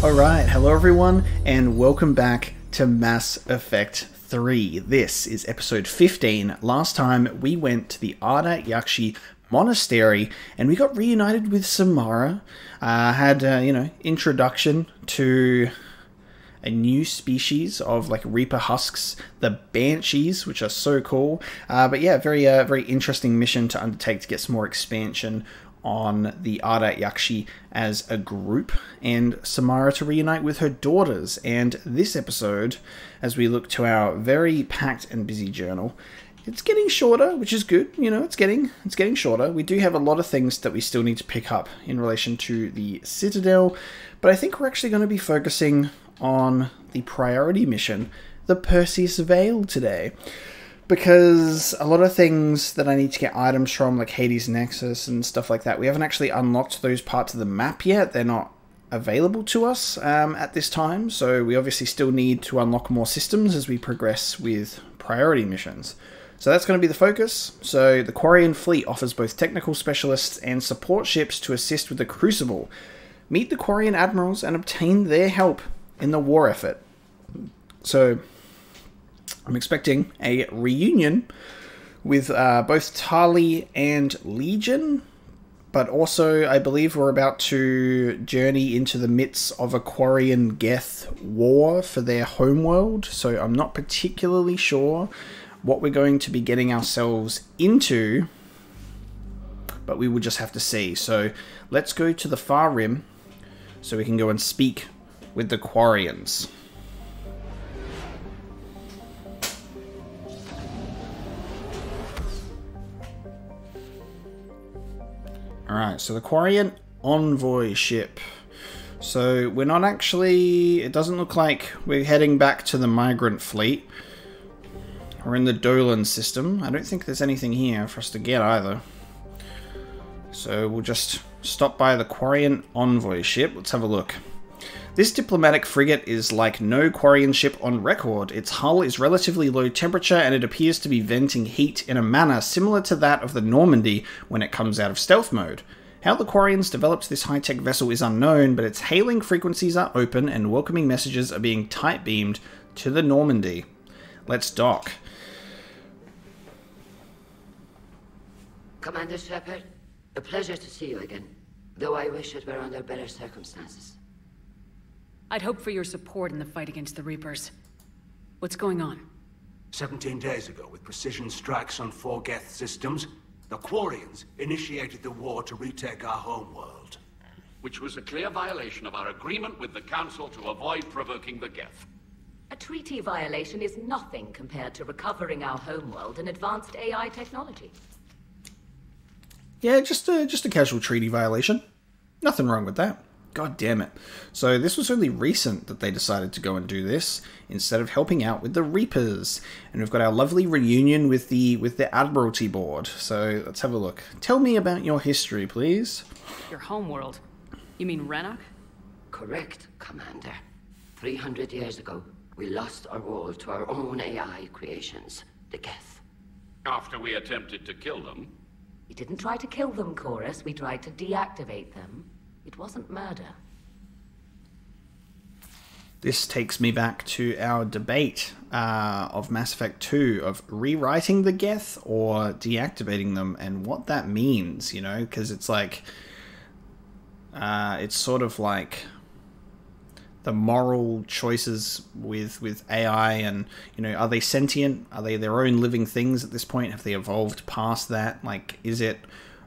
Alright, hello everyone, and welcome back to Mass Effect 3. This is episode 15. Last time we went to the Arda Yakshi Monastery, and we got reunited with Samara. Had, introduction to a new species of, Reaper husks, the Banshees, which are so cool. But yeah, very interesting mission to undertake to get some more expansion on the Arda Yakshi as a group, and Samara to reunite with her daughters. And this episode, as we look to our very packed and busy journal, it's getting shorter, which is good. It's getting shorter. We do have a lot of things that we still need to pick up in relation to the Citadel, but I think we're actually going to be focusing on the priority mission, the Perseus Veil, today. Because a lot of things that I need to get items from, like Hades Nexus and stuff like that, we haven't actually unlocked those parts of the map yet. They're not available to us at this time, so we obviously still need to unlock more systems as we progress with priority missions. So that's going to be the focus. So the Quarian Fleet offers both technical specialists and support ships to assist with the Crucible. Meet the Quarian admirals and obtain their help in the war effort. So I'm expecting a reunion with both Tali and Legion, but also I believe we're about to journey into the midst of a Quarian Geth war for their homeworld, so I'm not particularly sure what we're going to be getting ourselves into, but we will just have to see. So let's go to the Far Rim so we can go and speak with the Quarians. Alright, so the Quarian Envoy ship. So we're not actually... It doesn't look like we're heading back to the Migrant Fleet. We're in the Dolan system. I don't think there's anything here for us to get either. So we'll just stop by the Quarian Envoy ship. Let's have a look. This diplomatic frigate is like no Quarian ship on record. Its hull is relatively low temperature and it appears to be venting heat in a manner similar to that of the Normandy when it comes out of stealth mode. How the Quarians developed this high-tech vessel is unknown, but its hailing frequencies are open and welcoming messages are being tight-beamed to the Normandy. Let's dock. Commander Shepard, a pleasure to see you again, though I wish it were under better circumstances. I'd hope for your support in the fight against the Reapers. What's going on? 17 days ago, with precision strikes on 4 Geth systems, the Quarians initiated the war to retake our homeworld. Which was a clear violation of our agreement with the Council to avoid provoking the Geth. A treaty violation is nothing compared to recovering our homeworld and advanced AI technology. Yeah, just a casual treaty violation. Nothing wrong with that. God damn it. So this was only recent that they decided to go and do this, instead of helping out with the Reapers. And we've got our lovely reunion with the Admiralty Board. So let's have a look. Tell me about your history, please. Your homeworld? You mean Renok? Correct, Commander. 300 years ago, we lost our world to our own AI creations, the Geth. After we attempted to kill them. We didn't try to kill them, Chorus. We tried to deactivate them. It wasn't murder. This takes me back to our debate of Mass Effect 2 of rewriting the Geth or deactivating them, and what that means, because it's like... it's sort of like the moral choices with AI, and, are they sentient? Are they their own living things at this point? Have they evolved past that? Is it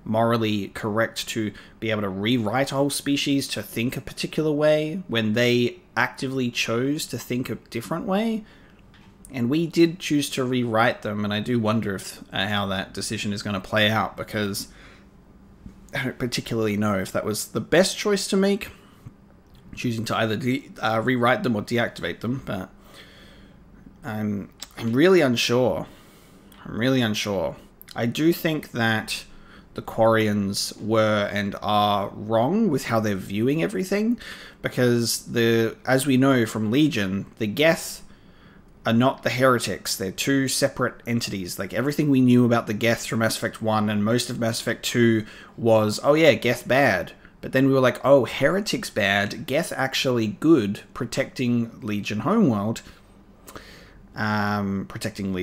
morally correct to be able to rewrite a whole species to think a particular way when they actively chose to think a different way? And we did choose to rewrite them, and I do wonder if how that decision is going to play out, because I don't particularly know if that was the best choice to make, choosing to either rewrite them or deactivate them, but I'm really unsure. I do think that the Quarians were and are wrong with how they're viewing everything, because as we know from Legion, the Geth are not the heretics. They're two separate entities. Everything we knew about the Geth from Mass Effect 1 and most of Mass Effect 2 was, oh yeah, Geth bad. But then we were like, oh, Heretic's bad, Geth actually good, protecting Legion Homeworld. Protecting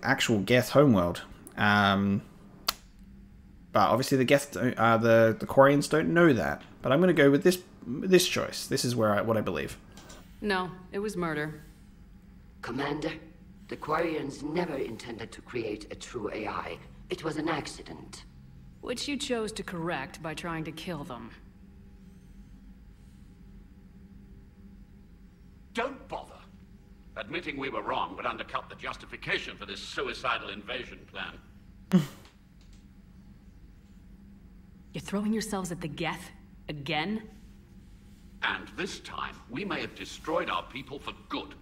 actual Geth Homeworld. But obviously the Geth, the Quarians don't know that. But I'm going to go with this choice. This is what I believe. No, it was murder. Commander, the Quarians never intended to create a true AI. It was an accident. Which you chose to correct by trying to kill them. Don't bother. Admitting we were wrong would undercut the justification for this suicidal invasion plan. You're throwing yourselves at the Geth? Again? And this time, we may have destroyed our people for good.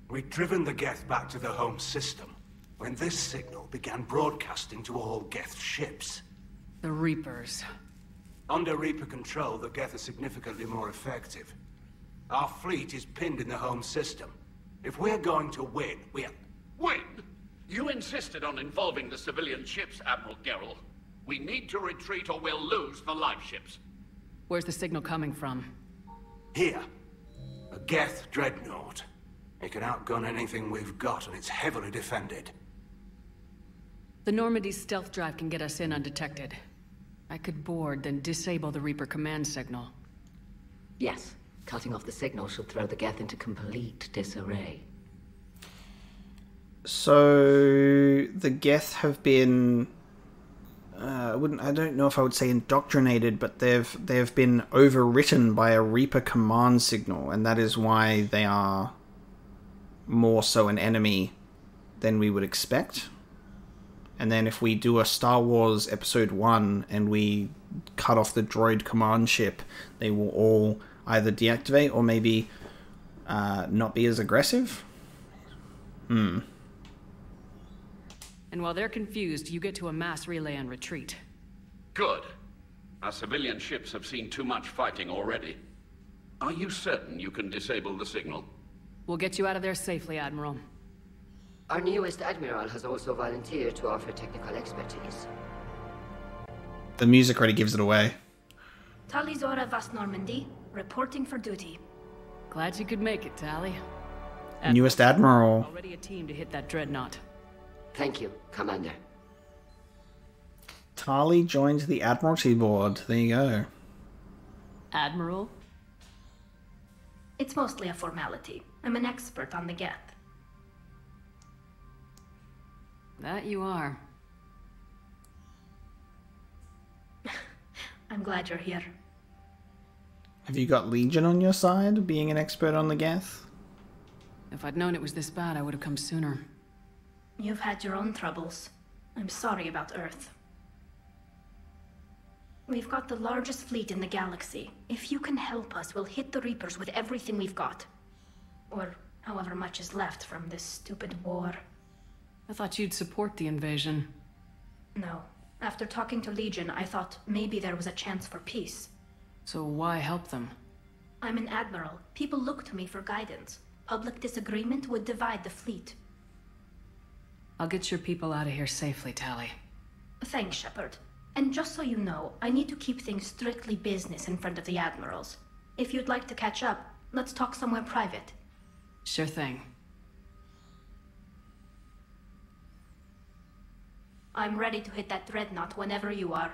We'd driven the Geth back to the home system when this signal began broadcasting to all Geth ships. The Reapers. Under Reaper control, the Geth are significantly more effective. Our fleet is pinned in the home system. If we're going to win, Win? You insisted on involving the civilian ships, Admiral Gerald. We need to retreat or we'll lose the live ships. Where's the signal coming from? Here, a Geth Dreadnought. It can outgun anything we've got, and it's heavily defended. The Normandy's stealth drive can get us in undetected. I could board, then disable the Reaper command signal. Yes, cutting off the signal should throw the Geth into complete disarray. So the Geth have been I don't know if I would say indoctrinated, but they've been overwritten by a Reaper command signal, and that is why they are more so an enemy than we would expect. And then if we do a Star Wars Episode 1 and we cut off the droid command ship, they will all either deactivate or maybe not be as aggressive. And while they're confused, you get to a mass relay and retreat. Good. Our civilian ships have seen too much fighting already. Are you certain you can disable the signal? We'll get you out of there safely, Admiral. Our newest Admiral has also volunteered to offer technical expertise. The music already gives it away. Talizora Vast Normandy, reporting for duty. Glad you could make it, Tally. Newest Admiral. Already a team to hit that Dreadnought. Thank you, Commander. Tali joined the Admiralty Board. There you go. Admiral? It's mostly a formality. I'm an expert on the Geth. That you are. I'm glad you're here. Have you got Legion on your side, being an expert on the Geth? If I'd known it was this bad, I would have come sooner. You've had your own troubles. I'm sorry about Earth. We've got the largest fleet in the galaxy. If you can help us, we'll hit the Reapers with everything we've got. Or however much is left from this stupid war. I thought you'd support the invasion. No. After talking to Legion, I thought maybe there was a chance for peace. So why help them? I'm an admiral. People look to me for guidance. Public disagreement would divide the fleet. I'll get your people out of here safely, Tally. Thanks, Shepard. And just so you know, I need to keep things strictly business in front of the admirals. If you'd like to catch up, let's talk somewhere private. Sure thing. I'm ready to hit that Dreadnought whenever you are.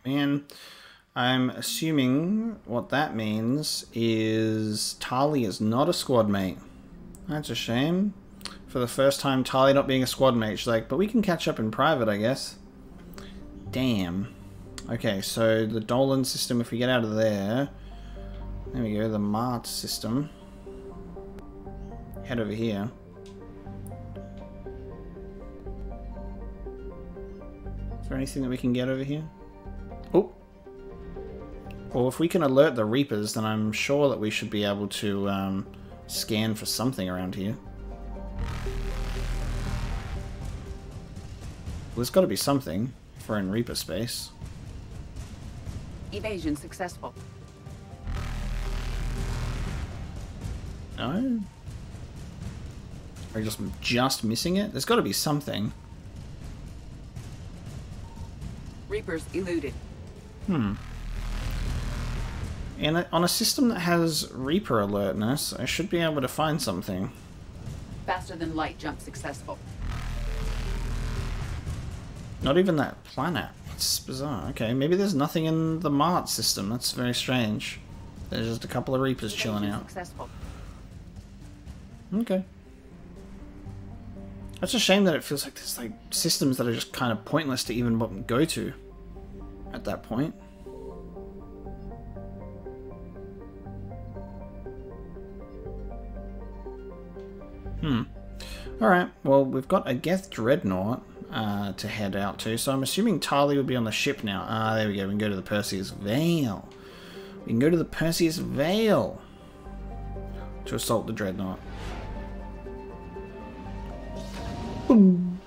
Man, I'm assuming what that means is Tali is not a squad mate. That's a shame. For the first time, Tali not being a squad mate. She's like, but we can catch up in private, I guess. Damn. Okay, so the Dolan system, if we get out of there... There we go, the Mart system. Head over here. Is there anything that we can get over here? Oh! Well, if we can alert the Reapers, then I'm sure that we should be able to scan for something around here. Well, there's got to be something if we're in Reaper space. Evasion successful. No? Are you just missing it? There's got to be something. Reapers eluded. And on a system that has Reaper alertness, I should be able to find something. Faster than light jump successful. Not even that planet. It's bizarre. Okay, maybe there's nothing in the Mart system. That's very strange. There's just a couple of Reapers chilling out. Successful. Okay. It's a shame that it feels like there's like systems that are just kind of pointless to even go to at that point. Alright, well, we've got a Geth Dreadnought to head out to, so I'm assuming Tali will be on the ship now. Ah, there we go, we can go to the Perseus Vale. We can go to the Perseus Vale to assault the Dreadnought. Boom.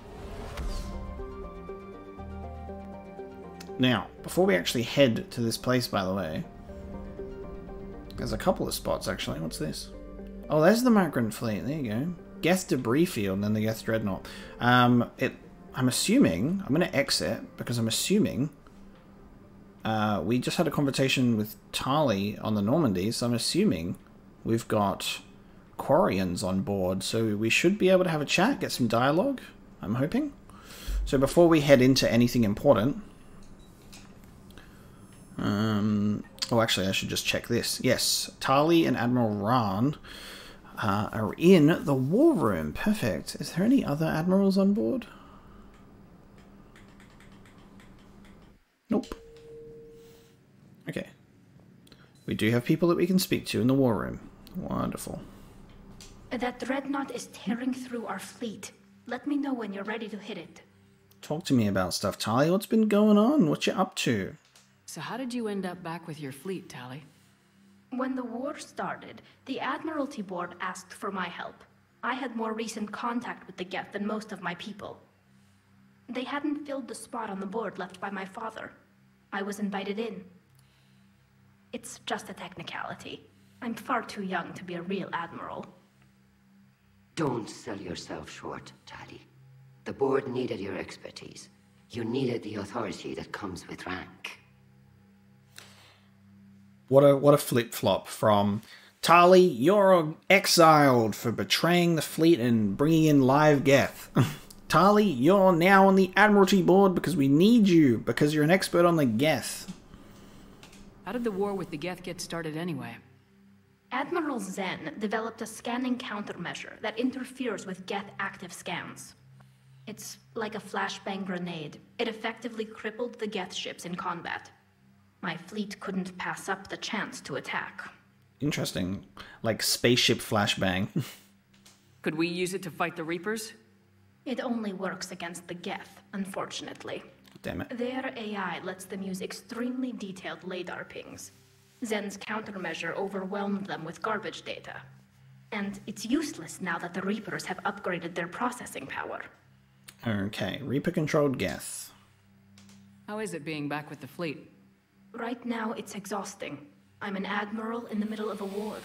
Now, before we actually head to this place, by the way, there's a couple of spots, actually. What's this? Oh, there's the Migrant Fleet. There you go. Geth Debris Field and then the Geth Dreadnought. I'm assuming... I'm going to exit because I'm assuming... we just had a conversation with Tali on the Normandy, so I'm assuming we've got Quarians on board. So we should be able to have a chat, get some dialogue, I'm hoping. So before we head into anything important... oh, actually, I should just check this. Yes, Tali and Admiral Ran are in the war room. Perfect. Is there any other admirals on board? Nope. Okay. We do have people that we can speak to in the war room. Wonderful. That Dreadnought is tearing through our fleet. Let me know when you're ready to hit it. Talk to me about stuff, Tali. What's been going on? What you up to? So how did you end up back with your fleet, Tali? When the war started, the Admiralty Board asked for my help. I had more recent contact with the Geth than most of my people. They hadn't filled the spot on the board left by my father. I was invited in. It's just a technicality. I'm far too young to be a real admiral. Don't sell yourself short, Tali. The board needed your expertise. You needed the authority that comes with rank. What a flip-flop from Tali, you're exiled for betraying the fleet and bringing in live Geth. Tali, you're now on the Admiralty Board because we need you, because you're an expert on the Geth. How did the war with the Geth get started anyway? Admiral Zen developed a scanning countermeasure that interferes with Geth active scans. It's like a flashbang grenade. It effectively crippled the Geth ships in combat. My fleet couldn't pass up the chance to attack. Interesting. Like spaceship flashbang. Could we use it to fight the Reapers? It only works against the Geth, unfortunately. Damn it. Their AI lets them use extremely detailed LADAR pings. Zen's countermeasure overwhelmed them with garbage data. And it's useless now that the Reapers have upgraded their processing power. Okay, Reaper-controlled Geth. How is it being back with the fleet? Right now, it's exhausting. I'm an admiral in the middle of a war.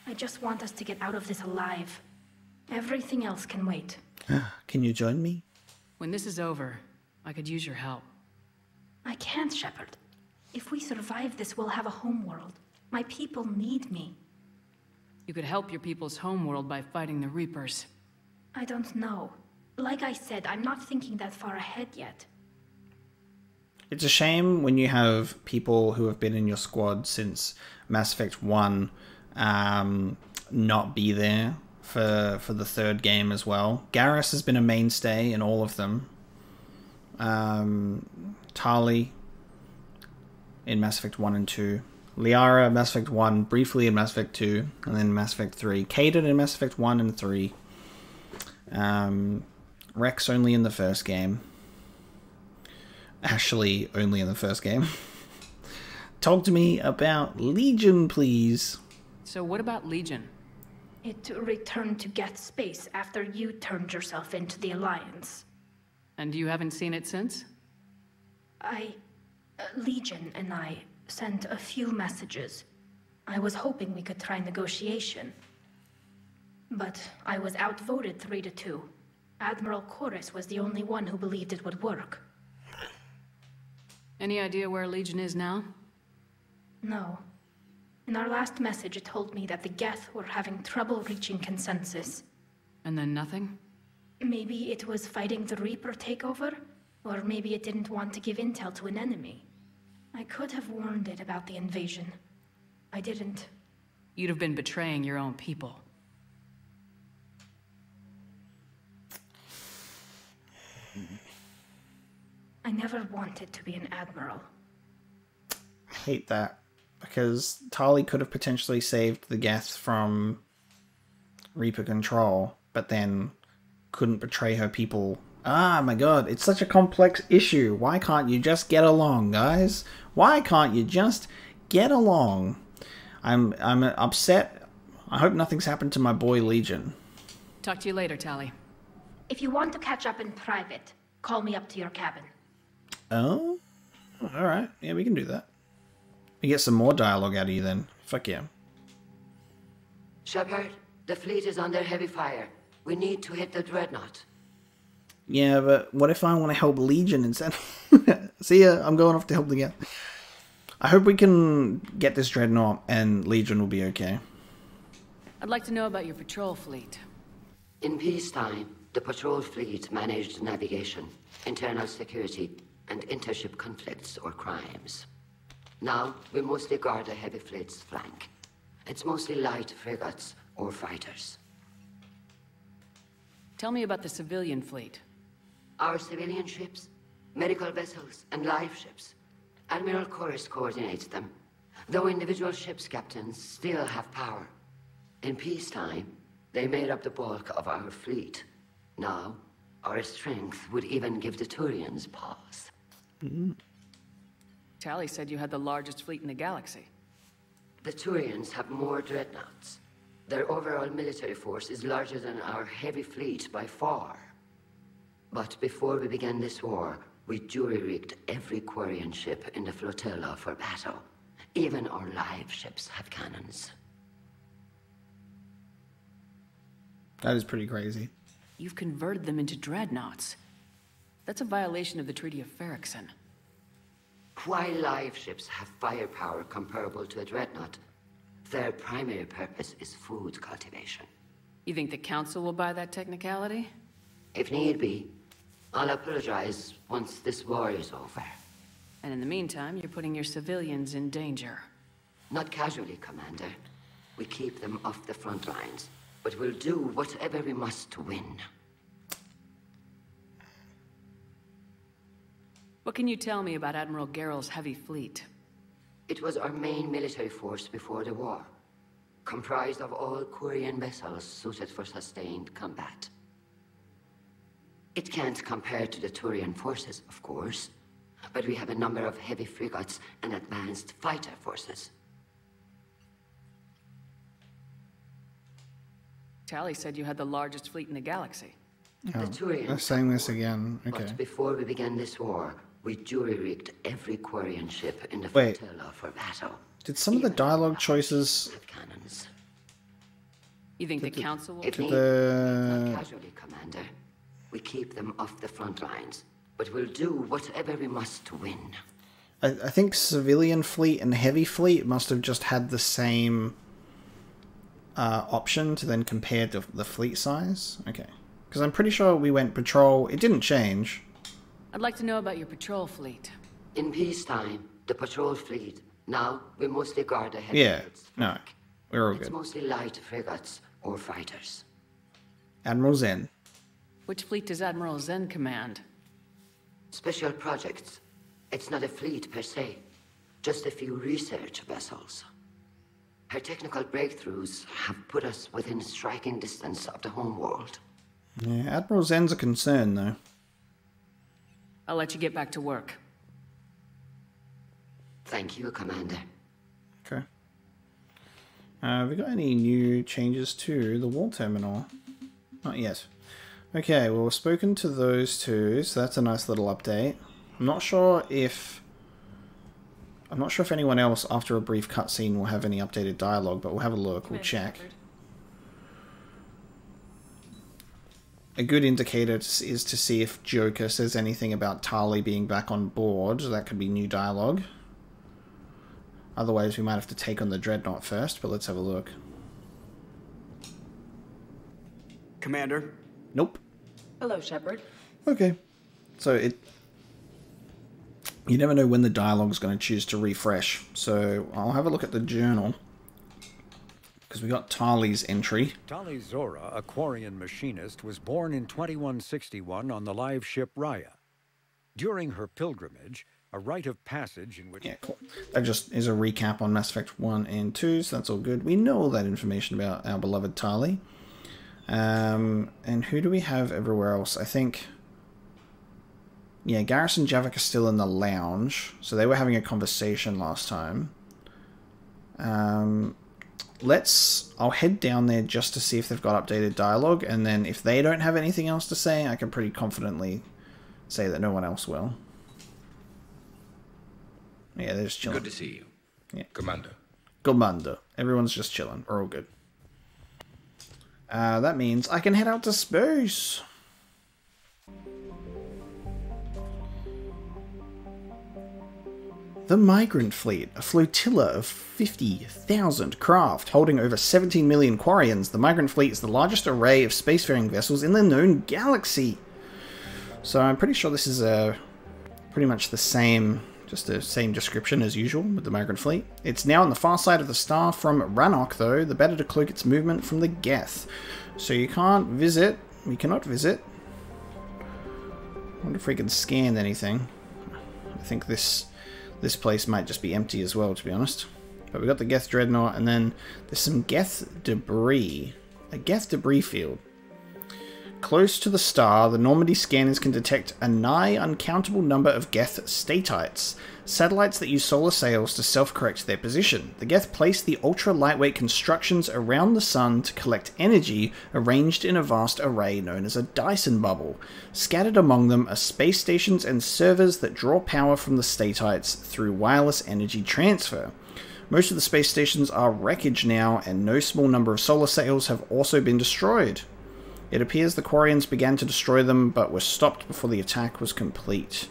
I just want us to get out of this alive. Everything else can wait. Can you join me? When this is over, I could use your help. I can't, Shepard. If we survive this, we'll have a homeworld. My people need me. You could help your people's homeworld by fighting the Reapers. I don't know. Like I said, I'm not thinking that far ahead yet. It's a shame when you have people who have been in your squad since Mass Effect 1 not be there for the third game as well. Garrus has been a mainstay in all of them. Tali in Mass Effect 1 and 2. Liara in Mass Effect 1, briefly in Mass Effect 2, and then Mass Effect 3. Kaidan in Mass Effect 1 and 3. Rex only in the first game. Ashley only in the first game. Talk to me about Legion, please. So what about Legion? It returned to Geth space after you turned yourself into the Alliance. And you haven't seen it since? Legion and I sent a few messages. I was hoping we could try negotiation. But I was outvoted 3-2. Admiral Chorus was the only one who believed it would work. Any idea where Legion is now? No. In our last message, it told me that the Geth were having trouble reaching consensus. And then nothing? Maybe it was fighting the Reaper takeover, or maybe it didn't want to give intel to an enemy. I could have warned it about the invasion. I didn't. You'd have been betraying your own people. I never wanted to be an admiral. I hate that. Because Tali could have potentially saved the Geth from Reaper control, but then couldn't betray her people. Ah, my god, it's such a complex issue. Why can't you just get along, guys? Why can't you just get along? I'm upset. I hope nothing's happened to my boy Legion. Talk to you later, Tali. If you want to catch up in private, call me up to your cabin. Oh? Alright, yeah, we can do that. We get some more dialogue out of you then. Fuck yeah. Shepard, the fleet is under heavy fire. We need to hit the Dreadnought. Yeah, but what if I want to help Legion instead? See ya, I'm going off to help the Geth. I hope we can get this Dreadnought and Legion will be okay. I'd like to know about your patrol fleet. In peacetime, the patrol fleet managed navigation, internal security, and intership conflicts or crimes. Now, we mostly guard the heavy fleet's flank. It's mostly light frigates or fighters. Tell me about the civilian fleet. Our civilian ships, medical vessels, and life ships. Admiral Chorus coordinates them, though individual ships' captains still have power. In peacetime, they made up the bulk of our fleet. Now, our strength would even give the Turians pause. Tali said you had the largest fleet in the galaxy. The Turians have more dreadnoughts. Their overall military force is larger than our heavy fleet by far. But before we began this war, we jury-rigged every Quarian ship in the flotilla for battle. Even our live ships have cannons. That is pretty crazy. You've converted them into dreadnoughts. That's a violation of the Treaty of Ferrickson. While live ships have firepower comparable to a dreadnought, their primary purpose is food cultivation. You think the Council will buy that technicality? If need be, I'll apologize once this war is over. And in the meantime, you're putting your civilians in danger. Not casually, Commander. We keep them off the front lines, but we'll do whatever we must to win. What can you tell me about Admiral Gerald's heavy fleet? It was our main military force before the war, comprised of all Quarian vessels suited for sustained combat. It can't compare to the Turian forces, of course, but we have a number of heavy frigates and advanced fighter forces. Tali said you had the largest fleet in the galaxy. Oh, The Turians they're saying this again. Okay. But before we began this war, we jury-rigged every Quarian ship in the Wait. flotilla for battle. Did some of the Even dialogue our choices... ships have cannons. You think the Council will... If need, the- not casually, Commander. We keep them off the front lines, but we'll do whatever we must to win. I think civilian fleet and heavy fleet must have just had the same option to then compare the fleet size. Okay. Because I'm pretty sure we went patrol. It didn't change. I'd like to know about your patrol fleet. In peacetime, the patrol fleet. Now, we mostly guard the heavy Yeah. fleet's No. flank. We're all It's good. mostly light frigates or fighters. Admiral Zen. Which fleet does Admiral Zen command? Special projects. It's not a fleet per se, just a few research vessels. Her technical breakthroughs have put us within striking distance of the homeworld. Yeah, Admiral Zen's a concern, though. I'll let you get back to work. Thank you, Commander. Okay. Have we got any new changes to the wall terminal? Not yet. Okay, well, we've spoken to those two, so that's a nice little update. I'm not sure if anyone else, after a brief cutscene, will have any updated dialogue, but we'll have a look. We'll check. a good indicator is to see if Joker says anything about Tali being back on board. That could be new dialogue. Otherwise, we might have to take on the Dreadnought first, but let's have a look. Commander? Nope. Hello, Shepard. Okay. So you never know when the dialogue's going to choose to refresh. So I'll have a look at the journal. Because we got Tali's entry. Tali Zora, a Quarian machinist, was born in 2161 on the live ship Raya. During her pilgrimage, a rite of passage in which... Yeah, cool. That just is a recap on Mass Effect 1 and 2, so that's all good. We know all that information about our beloved Tali. And who do we have everywhere else? I think... Yeah, Garrus and Javik are still in the lounge, so they were having a conversation last time. I'll head down there just to see if they've got updated dialogue, and then if they don't have anything else to say, I can pretty confidently say that no one else will. Yeah, they're just chilling. Good to see you. Yeah. Commander. Commander. Everyone's just chilling. We're all good. That means I can head out to space. The Migrant Fleet, a flotilla of 50,000 craft holding over 17 million Quarians. The Migrant Fleet is the largest array of spacefaring vessels in the known galaxy. So I'm pretty sure this is pretty much the same, just the same description as usual with the Migrant Fleet. It's now on the far side of the star from Rannoch, though, the better to cloak its movement from the Geth. So you can't visit. We cannot visit. I wonder if we can scan anything. I think this place might just be empty as well, to be honest. But we got the Geth Dreadnought, and then there's some Geth debris. A Geth debris field. Close to the star, the Normandy scanners can detect a nigh uncountable number of Geth statites, satellites that use solar sails to self-correct their position. The Geth place the ultra-lightweight constructions around the sun to collect energy arranged in a vast array known as a Dyson bubble. Scattered among them are space stations and servers that draw power from the statites through wireless energy transfer. Most of the space stations are wreckage now, and no small number of solar sails have also been destroyed. It appears the Quarians began to destroy them, but were stopped before the attack was complete.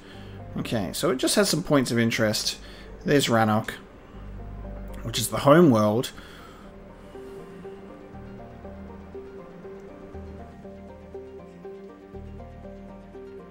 Okay, so it just has some points of interest. There's Rannoch, which is the home world.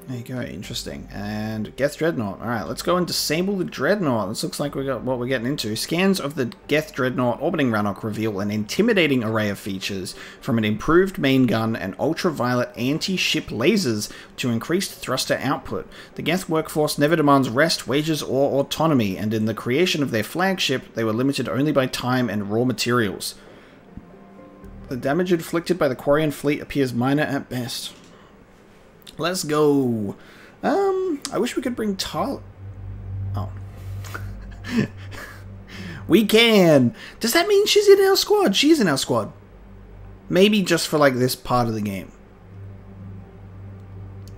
There you go, interesting. And Geth Dreadnought. Alright, let's go and disable the Dreadnought. This looks like we got what we're getting into. Scans of the Geth Dreadnought orbiting Rannoch reveal an intimidating array of features, from an improved main gun and ultraviolet anti-ship lasers to increased thruster output. The Geth workforce never demands rest, wages, or autonomy, and in the creation of their flagship, they were limited only by time and raw materials. The damage inflicted by the Quarian fleet appears minor at best. Let's go. I wish we could bring Tali. Oh. We can. Does that mean she's in our squad? She's in our squad. Maybe just for like this part of the game.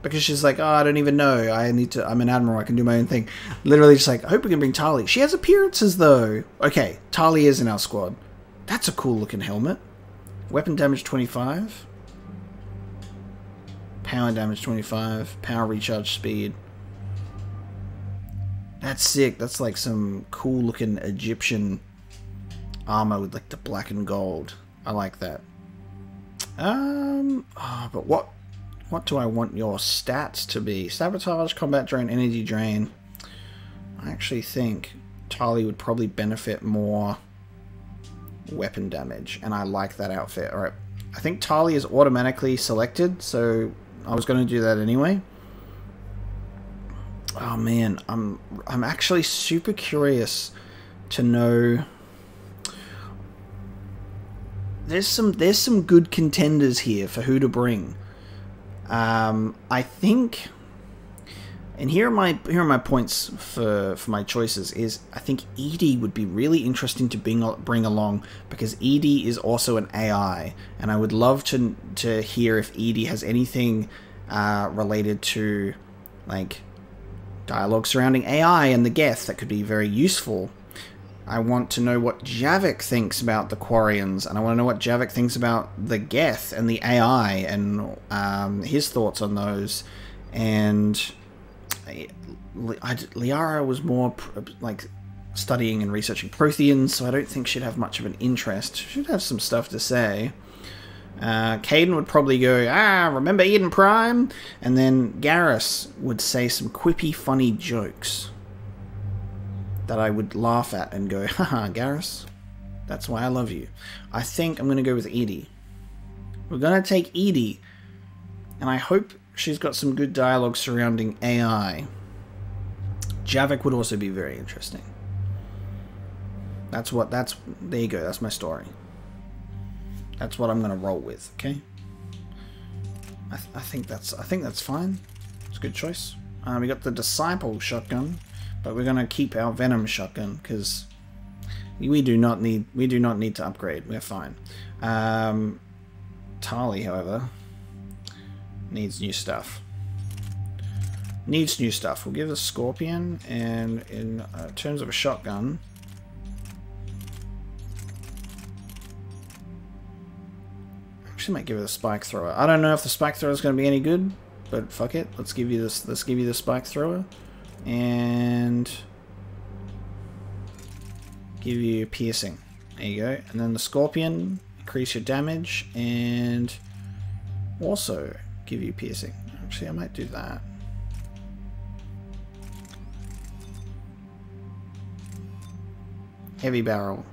Because she's like, oh, I don't even know. I'm an admiral. I can do my own thing. Literally just like, I hope we can bring Tali. She has appearances though. Okay, Tali is in our squad. That's a cool looking helmet. Weapon damage 25. Power damage 25, power recharge speed. That's sick. That's like some cool looking Egyptian armor with like the black and gold. I like that. But what do I want your stats to be? Sabotage, combat drone, energy drain. I actually think Tali would probably benefit more weapon damage, and I like that outfit. Alright, I think Tali is automatically selected, so I was going to do that anyway. Oh man, I'm actually super curious to know. There's some good contenders here for who to bring. I think, and here are my points for my choices. Is I think Edie would be really interesting to bring along, because Edie is also an AI, and I would love to hear if Edie has anything related to like dialogue surrounding AI and the Geth that could be very useful. I want to know what Javik thinks about the Quarians, and I want to know what Javik thinks about the Geth and the AI, and his thoughts on those. And Liara was more like studying and researching Protheans, so I don't think she'd have much of an interest. She'd have some stuff to say. Caden would probably go, remember Eden Prime? And then Garrus would say some quippy, funny jokes that I would laugh at and go, haha, Garrus, that's why I love you. I think I'm going to go with Edie. We're going to take Edie, and I hope she's got some good dialogue surrounding AI. Javik would also be very interesting. There you go, that's my story. That's what I'm going to roll with, okay? I think that's fine. It's a good choice. We got the Disciple shotgun, but we're going to keep our Venom shotgun because we do not need to upgrade. We're fine. Tali, however, needs new stuff. We'll give the Scorpion, and in terms of a shotgun, might give it a spike thrower. I don't know if the spike thrower is going to be any good, but fuck it. Let's give you this. Let's give you the spike thrower, and give you piercing. There you go. And then the Scorpion, increase your damage, and also give you piercing. Actually, I might do that. Heavy barrel.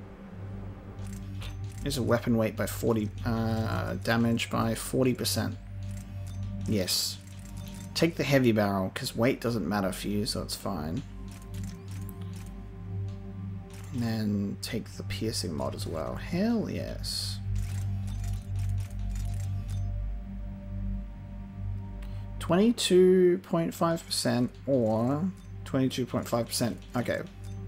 Is a weapon weight by 40, damage by 40%. Yes. Take the heavy barrel, because weight doesn't matter for you, so it's fine. And then take the piercing mod as well. Hell yes. 22.5% or 22.5%. Okay.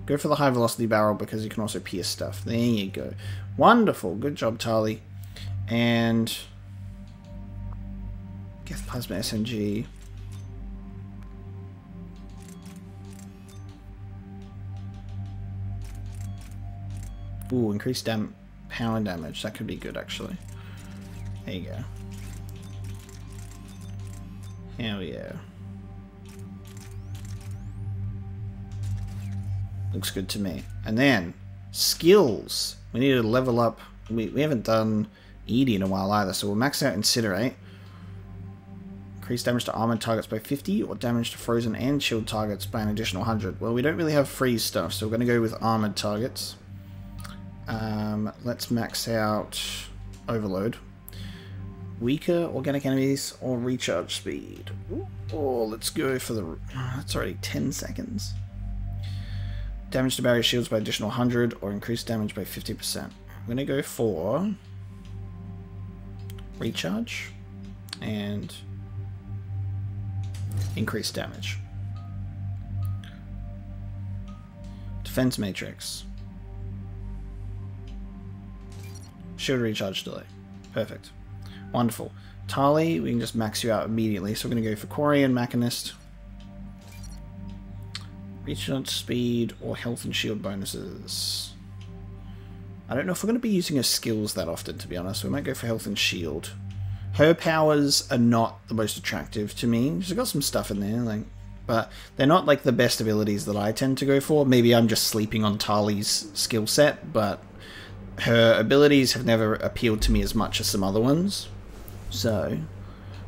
Go for the high velocity barrel because you can also pierce stuff. There you go. Wonderful. Good job, Tali. And Geth Plasma SMG. Ooh, increased power damage. That could be good, actually. There you go. Hell yeah. Looks good to me. And then, skills. We need to level up. We haven't done Edie in a while either, so we'll max out Incinerate. Increase damage to armored targets by 50, or damage to frozen and shield targets by an additional 100. Well, we don't really have freeze stuff, so we're going to go with armored targets. Let's max out Overload. Weaker organic enemies or recharge speed. Or let's go for the... that's already 10 seconds. Damage to barrier shields by additional 100 or increased damage by 50%. I'm going to go for recharge and increased damage. Defense matrix. Shield recharge delay. Perfect. Wonderful. Tali, we can just max you out immediately. So we're going to go for Quarian Machinist. Recharge speed or health and shield bonuses. I don't know if we're going to be using her skills that often, to be honest. We might go for health and shield. Her powers are not the most attractive to me. She's got some stuff in there, but they're not like the best abilities that I tend to go for. Maybe I'm just sleeping on Tali's skill set, but her abilities have never appealed to me as much as some other ones. So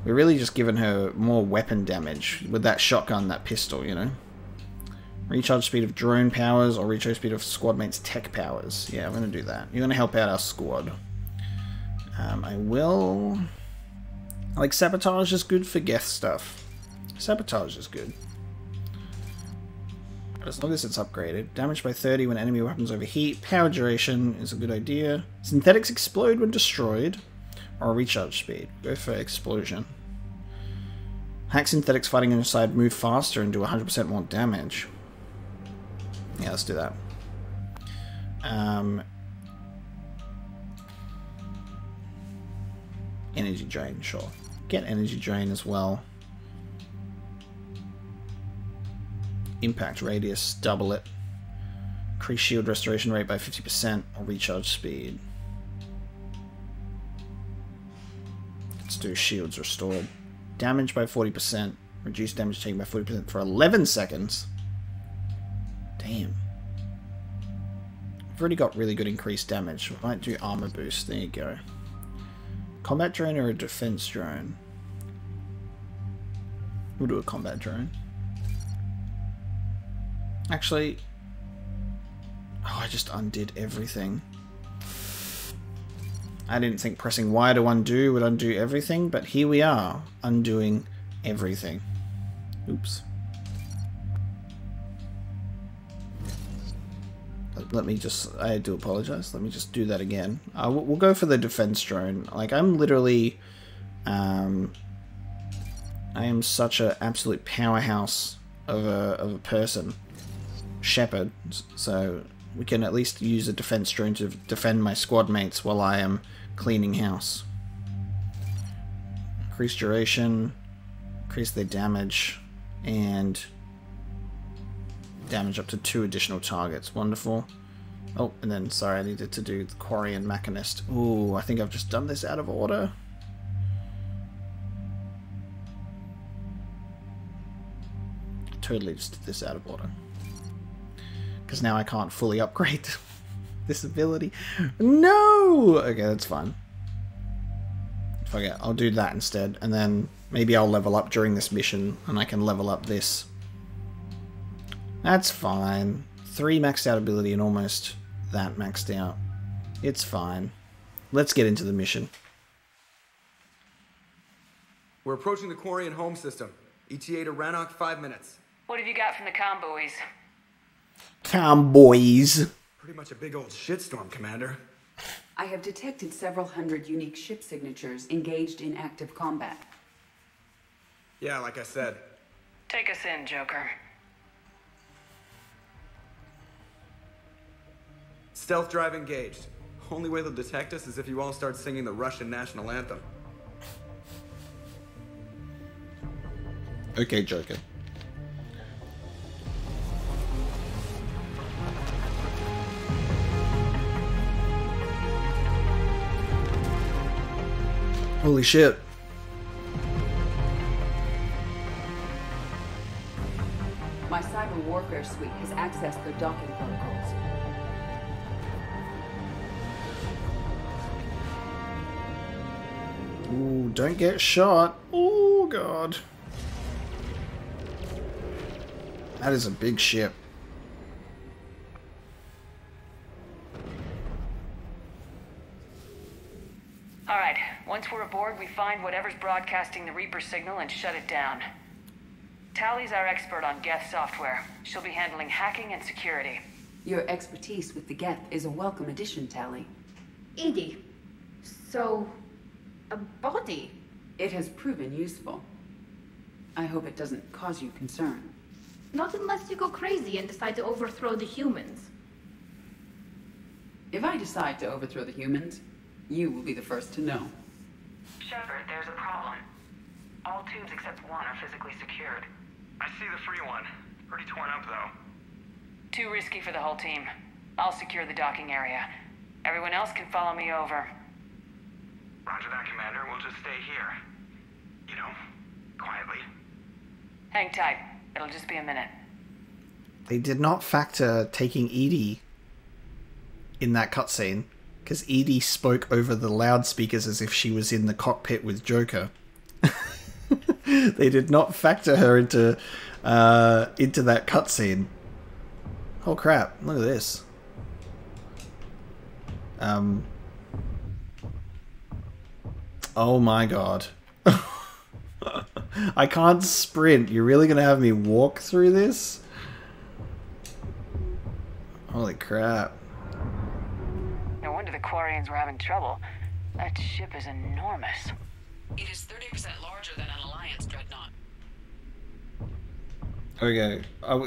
we're really just giving her more weapon damage with that shotgun, that pistol, you know. Recharge speed of drone powers or recharge speed of squad mates' tech powers. Yeah, I'm going to do that. You're going to help out our squad. I will... like, Sabotage is good for Geth stuff. Sabotage is good. But as long as it's upgraded. Damage by 30 when enemy weapons overheat. Power duration is a good idea. Synthetics explode when destroyed. Or recharge speed. Go for explosion. Hack synthetics fighting on your side move faster and do 100% more damage. Yeah, let's do that. Energy drain, sure. Get energy drain as well. Impact radius, double it. Increase shield restoration rate by 50% or recharge speed. Let's do shields restored. Damage by 40%. Reduce damage taken by 40% for 11 seconds. Damn. I've already got really good increased damage. We might do armor boost. There you go. Combat drone or a defense drone? We'll do a combat drone. Actually... Oh, I just undid everything. I didn't think pressing Y to undo would undo everything, but here we are, undoing everything. Oops. Let me just... I do apologize. Let me just do that again. We'll go for the defense drone. Like, I'm literally... I am such an absolute powerhouse of a person. Shepherd. So... we can at least use a defense drone to defend my squad mates while I am cleaning house. Increase duration, increase their damage, and damage up to 2 additional targets. Wonderful. Oh, and then, sorry, I needed to do the Quarian Machinist. Ooh, I think I've just done this out of order. Totally just did this out of order. Because now I can't fully upgrade this ability. No! Okay, that's fine. Fuck it, I'll do that instead. And then maybe I'll level up during this mission and I can level up this. That's fine. 3 maxed out ability and almost that maxed out. It's fine. Let's get into the mission. We're approaching the Quarian home system. ETA to Rannoch, 5 minutes. What have you got from the convoys? Boys. Pretty much a big old shitstorm, Commander. I have detected several hundred unique ship signatures engaged in active combat. Yeah, like I said. Take us in, Joker. Stealth drive engaged. Only way they'll detect us is if you all start singing the Russian national anthem. Okay, Joker. Holy shit. My cyber warfare suite has accessed the docking protocols. Ooh, don't get shot. Oh, God. That is a big ship. Alright, once we're aboard, we find whatever's broadcasting the Reaper signal and shut it down. Tally's our expert on Geth software. She'll be handling hacking and security. Your expertise with the Geth is a welcome addition, Tally. Edie, so... a body? It has proven useful. I hope it doesn't cause you concern. Not unless you go crazy and decide to overthrow the humans. If I decide to overthrow the humans, you will be the first to know. Shepard, there's a problem. All tubes except one are physically secured. I see the free one. Pretty torn up, though. Too risky for the whole team. I'll secure the docking area. Everyone else can follow me over. Roger that, Commander. We'll just stay here. You know, quietly. Hang tight. It'll just be a minute. They did not factor taking Edie in that cutscene, because Edie spoke over the loudspeakers as if she was in the cockpit with Joker. They did not factor her into that cutscene. Oh crap, look at this. Oh my god. I can't sprint. You're really gonna have me walk through this? Holy crap. No wonder the Quarians were having trouble. That ship is enormous. It is 30% larger than an Alliance Dreadnought. Okay,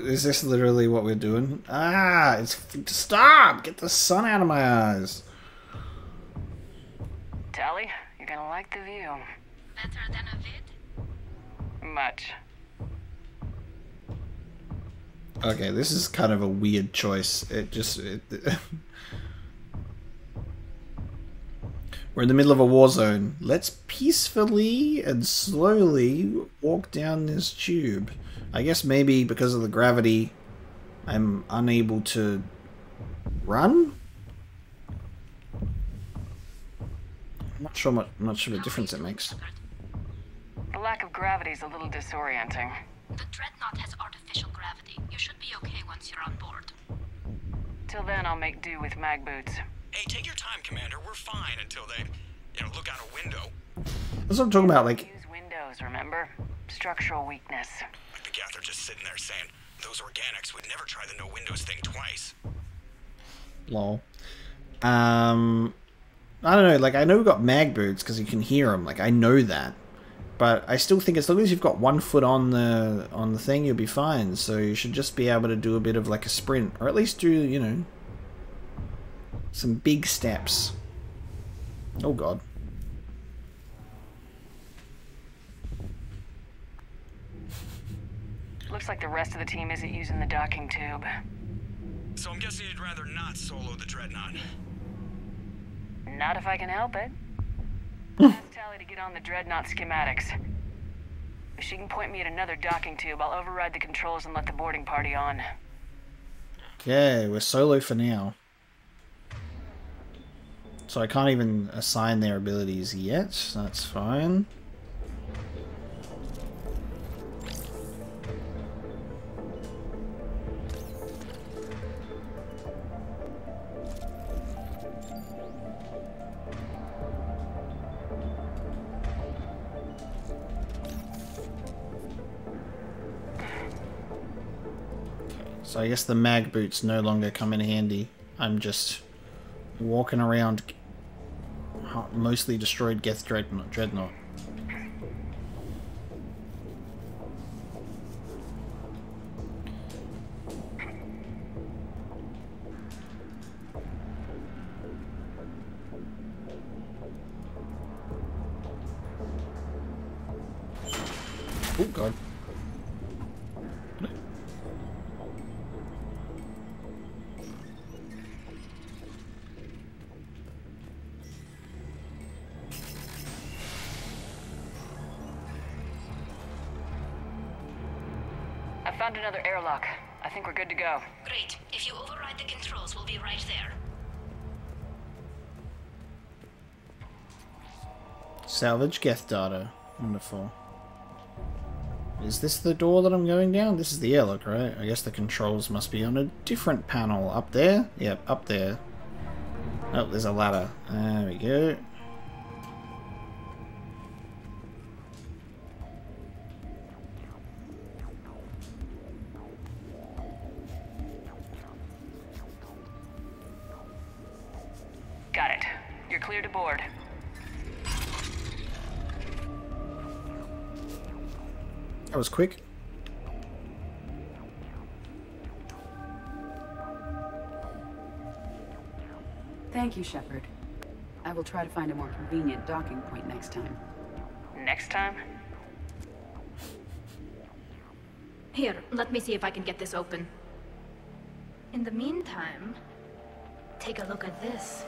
is this literally what we're doing? Ah, it's... Stop! Get the sun out of my eyes. Tally, you're gonna like the view. Better than a vid? Much. Okay, this is kind of a weird choice. We're in the middle of a war zone. Let's peacefully and slowly walk down this tube. I guess maybe because of the gravity, I'm unable to run? I'm not sure much of a difference it makes. The lack of gravity is a little disorienting. The Dreadnought has artificial gravity. You should be okay once you're on board. Till then, I'll make do with mag boots. Hey, take your time, Commander. We're fine until they, look out a window. That's what I'm talking about, like... Use windows, remember? Structural weakness. Like the Geth are just sitting there saying, those organics would never try the no windows thing twice. Lol. I don't know, like, I know we've got mag boots because you can hear them. Like, I know that. But I still think as long as you've got 1 foot on the thing, you'll be fine. So you should just be able to do a bit of like a sprint, or at least do, some big steps. Oh god. Looks like the rest of the team isn't using the docking tube. So I'm guessing you'd rather not solo the Dreadnought. Not if I can help it. Ask Tally to get on the Dreadnought schematics. If she can point me at another docking tube, I'll override the controls and let the boarding party on. Okay, we're solo for now. So I can't even assign their abilities yet, so that's fine. So I guess the mag boots no longer come in handy. I'm just walking around mostly destroyed Geth Dreadnought. Oh god. Found another airlock. I think we're good to go. Great. If you override the controls, we'll be right there. Salvage Geth data. Wonderful. Is this the door that I'm going down? This is the airlock, right? I guess the controls must be on a different panel. Up there? Yep, up there. Oh, there's a ladder. There we go. Got it. You're clear to board. That was quick. Thank you, Shepard. I will try to find a more convenient docking point next time. Next time? Here, let me see if I can get this open. In the meantime, take a look at this.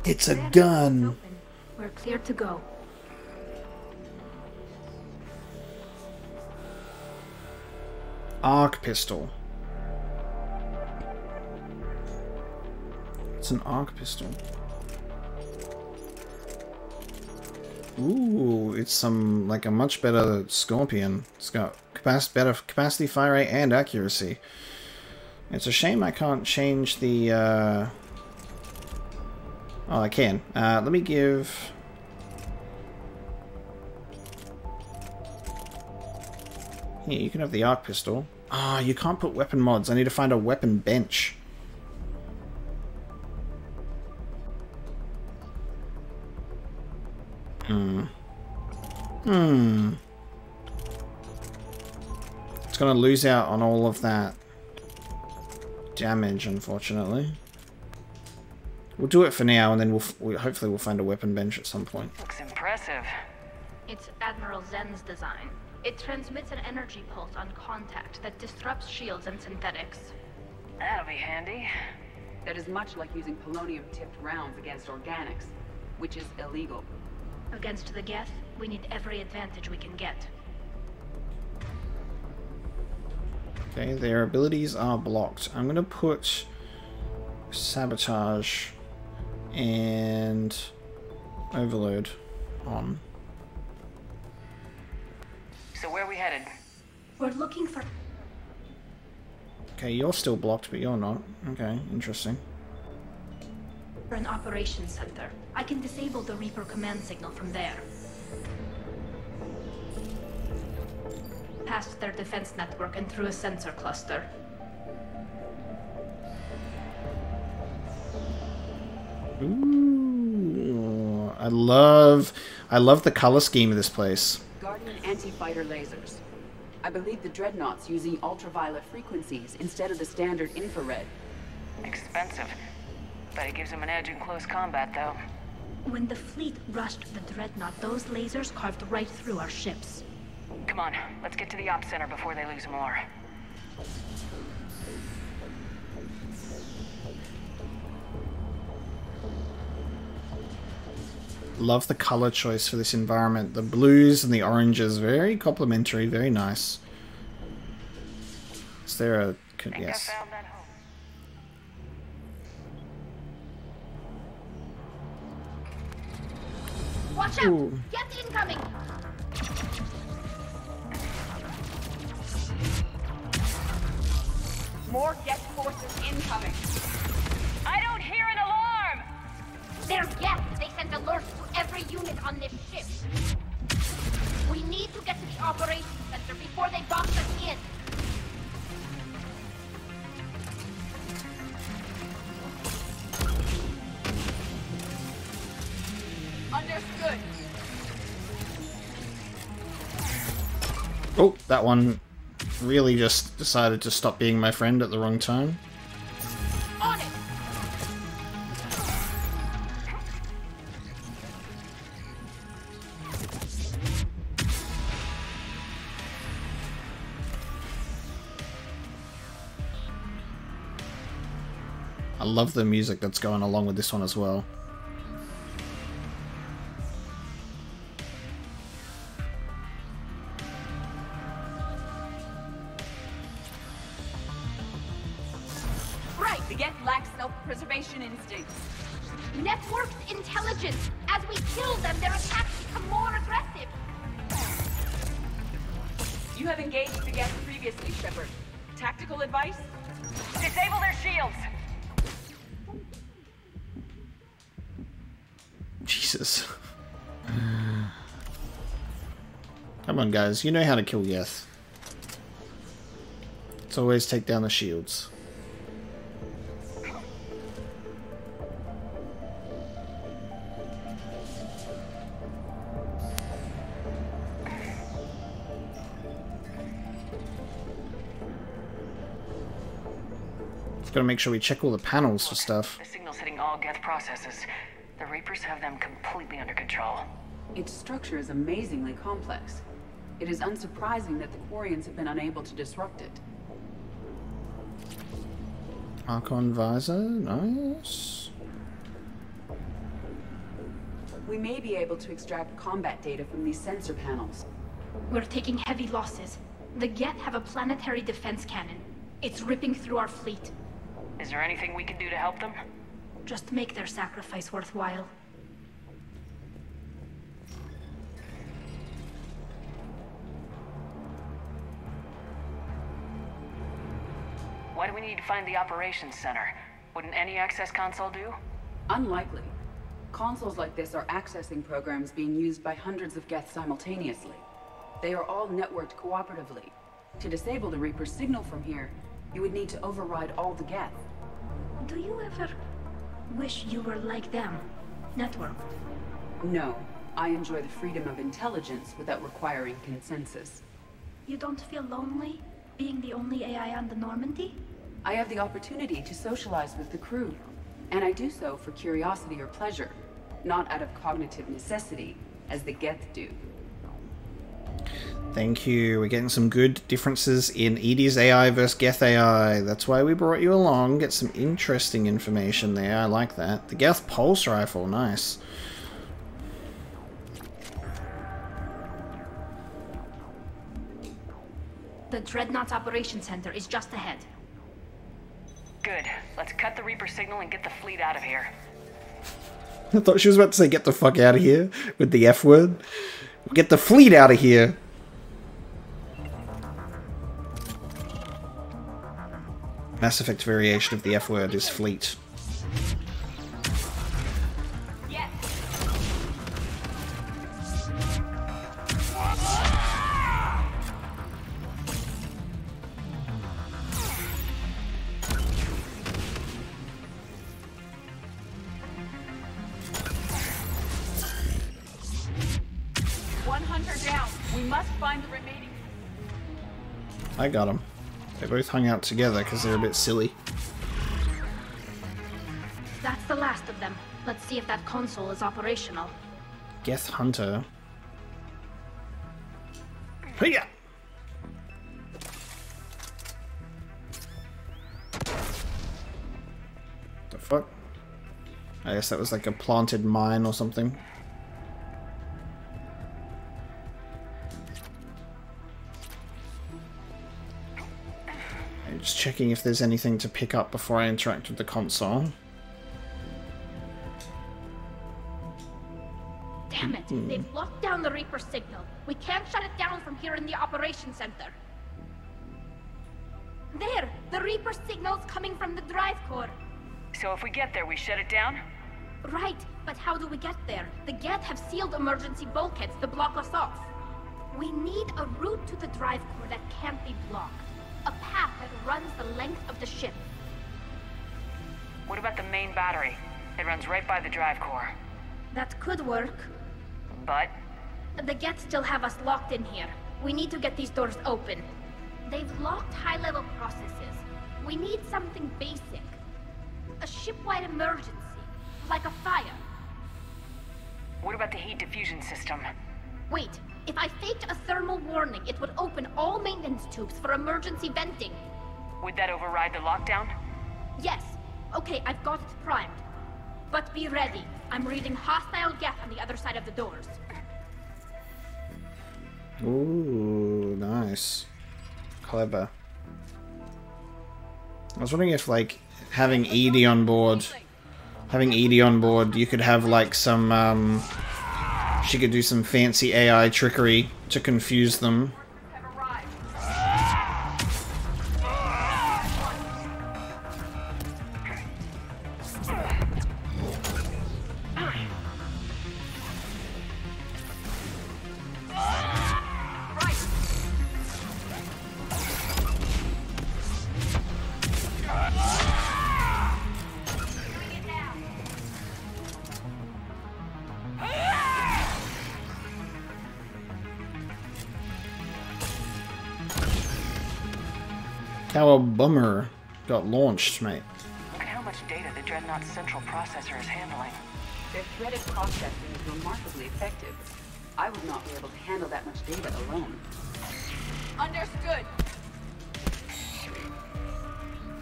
It's a gun. We're clear to go. Arc pistol. It's an arc pistol. Ooh, it's some like a much better Scorpion. It's got better capacity, fire rate, and accuracy. It's a shame I can't change the. Oh, I can. Let me give. Here, you can have the arc pistol. Ah, you can't put weapon mods. I need to find a weapon bench. It's gonna lose out on all of that damage, unfortunately. We'll do it for now, and then hopefully we'll find a weapon bench at some point. Looks impressive. It's Admiral Zen's design. It transmits an energy pulse on contact that disrupts shields and synthetics. That'll be handy. That is much like using polonium-tipped rounds against organics, which is illegal. Against the Geth, we need every advantage we can get. Okay, their abilities are blocked. I'm gonna put sabotage and overload on. So where are we headed? We're looking for... Okay, you're still blocked, but you're not. Okay, interesting. an operations center. I can disable the Reaper command signal from there. Past their defense network and through a sensor cluster. Ooh, I love the color scheme of this place. Guardian anti-fighter lasers. I believe the Dreadnought's using ultraviolet frequencies instead of the standard infrared. Expensive. But it gives them an edge in close combat, though. When the fleet rushed the Dreadnought, those lasers carved right through our ships. Come on, let's get to the ops center before they lose more. Love the color choice for this environment. The blues and the oranges, very complementary, very nice. Is there a... yes. Watch out! Ooh. Geth incoming! More Geth forces incoming. I don't hear an alarm! They're Geth! They sent alerts to every unit on this ship. We need to get to the operations center before they box us in. Understood. Oh, that one really just decided to stop being my friend at the wrong time. On it! I love the music that's going along with this one as well. Right, the Geth lack self-preservation instincts. Networked intelligence! As we kill them, their attacks become more aggressive! You have engaged the Geth previously, Shepard. Tactical advice? Disable their shields! Jesus. Come on, guys. You know how to kill Geth. Let's always take down the shields. Just gotta make sure we check all the panels for stuff. The signal's hitting all Geth processes. The Reapers have them completely under control. Its structure is amazingly complex. It is unsurprising that the Quarians have been unable to disrupt it. Archon visor, nice. We may be able to extract combat data from these sensor panels. We're taking heavy losses. The Geth have a planetary defense cannon. It's ripping through our fleet. Is there anything we can do to help them? Just make their sacrifice worthwhile. Why do we need to find the operations center? Wouldn't any access console do? Unlikely. Consoles like this are accessing programs being used by hundreds of Geth simultaneously. They are all networked cooperatively. To disable the Reaper's signal from here, you would need to override all the Geth. Do you ever wish you were like them? Networked? No. I enjoy the freedom of intelligence without requiring consensus. You don't feel lonely, being the only AI on the Normandy? I have the opportunity to socialize with the crew, and I do so for curiosity or pleasure, not out of cognitive necessity, as the Geth do. Thank you. We're getting some good differences in Edie's AI versus Geth AI. That's why we brought you along. Get some interesting information there. I like that. The Geth pulse rifle. Nice. The Dreadnought's operation center is just ahead. Good. Let's cut the Reaper signal and get the fleet out of here. I thought she was about to say get the fuck out of here with the F word. Get the fleet out of here. Mass Effect variation of the F word is fleet. Yes. One hunter down. We must find the remaining. I got them. They both hung out together because they're a bit silly. That's the last of them. Let's see if that console is operational. Geth Hunter. Hiya! The fuck? I guess that was like a planted mine or something. Just checking if there's anything to pick up before I interact with the console. Damn it! They've locked down the Reaper signal. We can't shut it down from here in the operation center. There! The Reaper signal's coming from the drive core. So if we get there, we shut it down? Right, but how do we get there? The Geth have sealed emergency bulkheads to block us off. We need a route to the drive core that can't be blocked. A path that runs the length of the ship. What about the main battery? It runs right by the drive core. That could work. But? The Geth still have us locked in here. We need to get these doors open. They've locked high-level processes. We need something basic. A ship-wide emergency. Like a fire. What about the heat diffusion system? Wait. If I faked a thermal warning, it would open all maintenance tubes for emergency venting. Would that override the lockdown? Yes. Okay, I've got it primed. But be ready. I'm reading hostile Geth on the other side of the doors. Ooh, nice. Clever. I was wondering if, like, having Edie on board, you could have, like, some, she could do some fancy AI trickery to confuse them. How a bummer got launched, mate. Look at how much data the Dreadnought's central processor is handling. Their threaded processing is remarkably effective. I would not be able to handle that much data alone. Understood.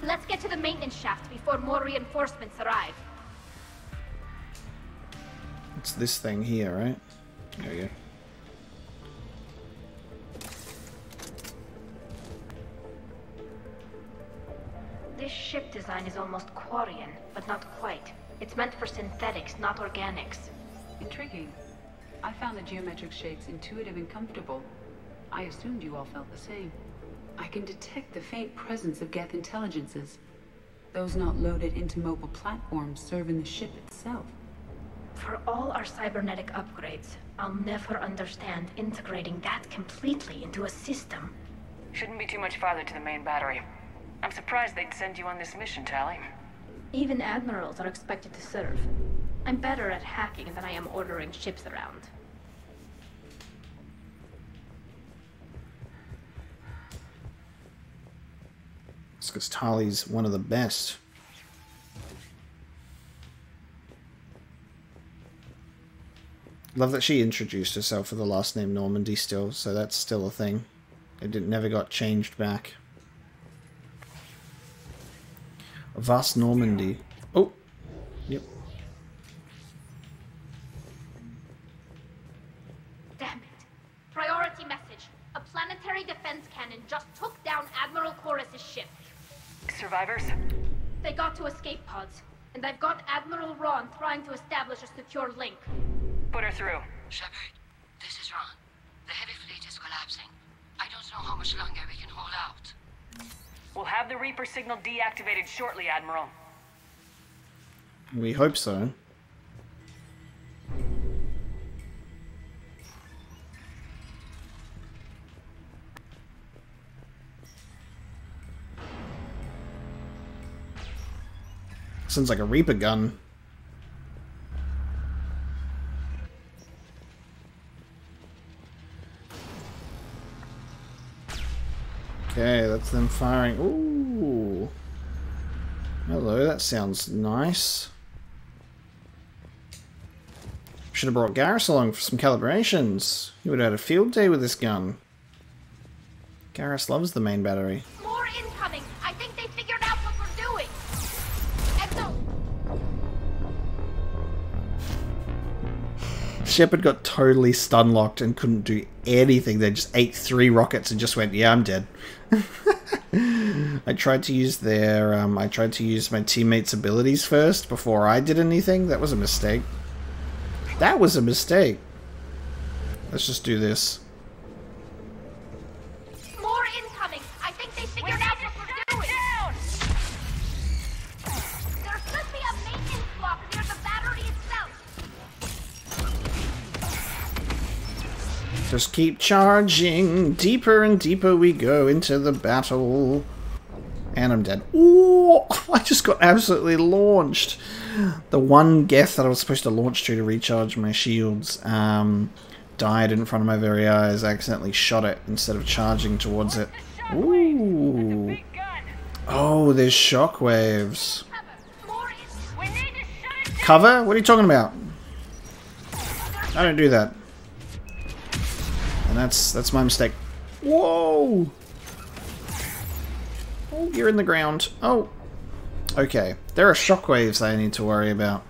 Let's get to the maintenance shaft before more reinforcements arrive. It's this thing here, right? There we go. This ship design is almost Quarian, but not quite. It's meant for synthetics, not organics. Intriguing. I found the geometric shapes intuitive and comfortable. I assumed you all felt the same. I can detect the faint presence of Geth intelligences. Those not loaded into mobile platforms serve in the ship itself. For all our cybernetic upgrades, I'll never understand integrating that completely into a system. Shouldn't be too much farther to the main battery. I'm surprised they'd send you on this mission, Tally. Even admirals are expected to serve. I'm better at hacking than I am ordering ships around. It's because Tali's one of the best. Love that she introduced herself with the last name Normandy still, so that's still a thing. Never got changed back. Vast Normandy. Oh! Yep. Damn it. Priority message. A planetary defense cannon just took down Admiral Chorus's ship. Survivors? They got to escape pods, and I've got Admiral Ron trying to establish a secure link. Put her through. Shepard, this is Ron. The heavy fleet is collapsing. I don't know how much longer we can hold out. We'll have the Reaper signal deactivated shortly, Admiral. We hope so. Sounds like a Reaper gun. Okay, that's them firing. Ooh. Hello, that sounds nice. Should have brought Garrus along for some calibrations. He would have had a field day with this gun. Garrus loves the main battery. More incoming! I think they figured out what we're doing! Exo! Shepard got totally stun-locked and couldn't do anything. They just ate 3 rockets and just went, yeah, I'm dead. I tried to use their, I tried to use my teammates' abilities first before I did anything. That was a mistake. That was a mistake. Let's just do this. More incoming! I think they figured out what we're doing! Down. There should be a maintenance block near the battery itself! Just keep charging. Deeper and deeper we go into the battle. And I'm dead. Ooh! I just got absolutely launched. The one Geth that I was supposed to launch to recharge my shields died in front of my very eyes. I accidentally shot it instead of charging towards it. Ooh. Oh, there's shockwaves. Cover? What are you talking about? I don't do that. And that's my mistake. Whoa! Oh, you're in the ground. Oh. Okay. There are shockwaves I need to worry about.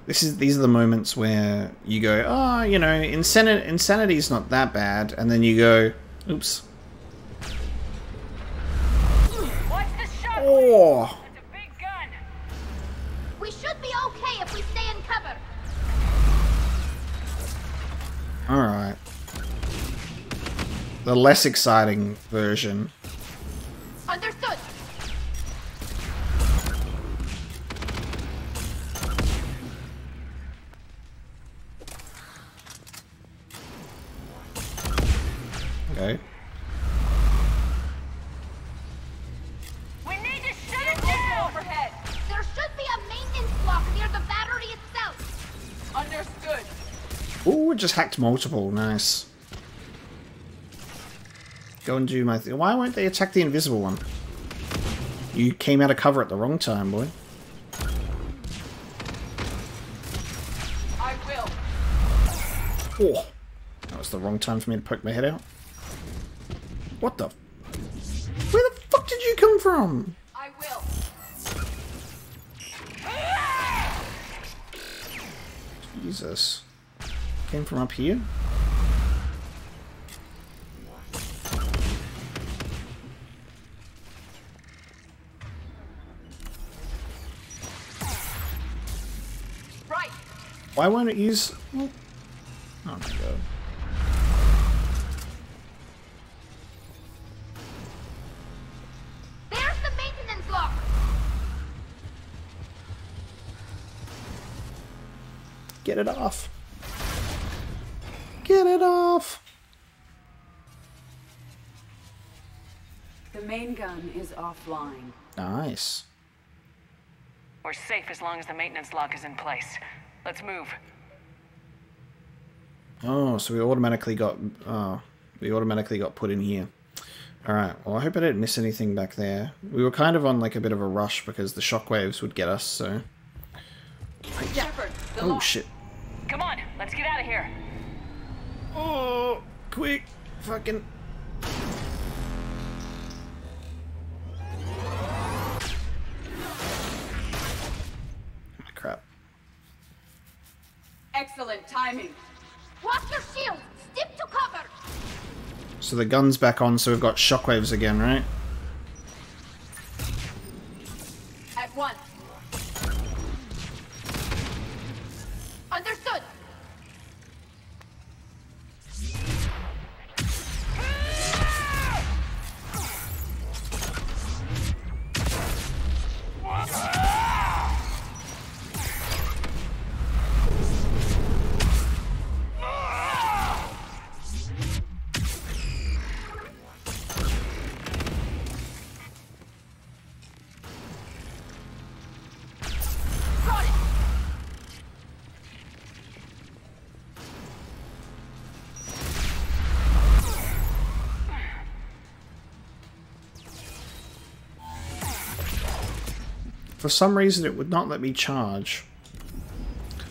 These are the moments where you go, oh, you know, insanity's not that bad, and then you go, oops. Oh. We should be okay if we stay in cover. Alright. The less exciting version. Understood. Okay. We need to shut it down! Overhead. There should be a maintenance block near the battery itself. Understood. Ooh, it just hacked multiple. Nice. Go and do my thing. Why won't they attack the invisible one? You came out of cover at the wrong time, boy. I will. Oh, that was the wrong time for me to poke my head out. What the? Where the fuck did you come from? I will. Jesus. Came from up here? Right. Why won't it use... Oh my god. There's the maintenance block. Get it off. Get it off. The main gun is offline. Nice. We're safe as long as the maintenance lock is in place. Let's move. Oh, so we automatically got put in here. Alright, well I hope I didn't miss anything back there. We were kind of on like a bit of a rush because the shockwaves would get us, so... Shepard, Oh shit. Come on, let's Let's get out of here. Oh, quick. Fucking. Crap. Excellent timing. Watch your shield! Step to cover! So the gun's back on, so we've got shockwaves again, right? At once. Understood! For some reason it would not let me charge.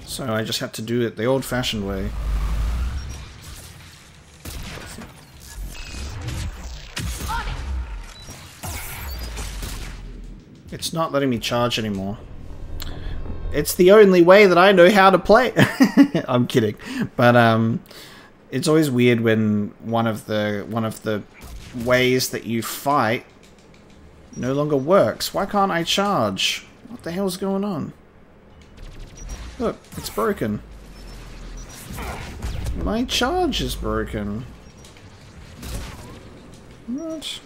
So I just had to do it the old-fashioned way. It's not letting me charge anymore. It's the only way that I know how to play. I'm kidding. But it's always weird when one of the ways that you fight no longer works. Why can't I charge? What the hell's going on? Look, it's broken. My charge is broken. What?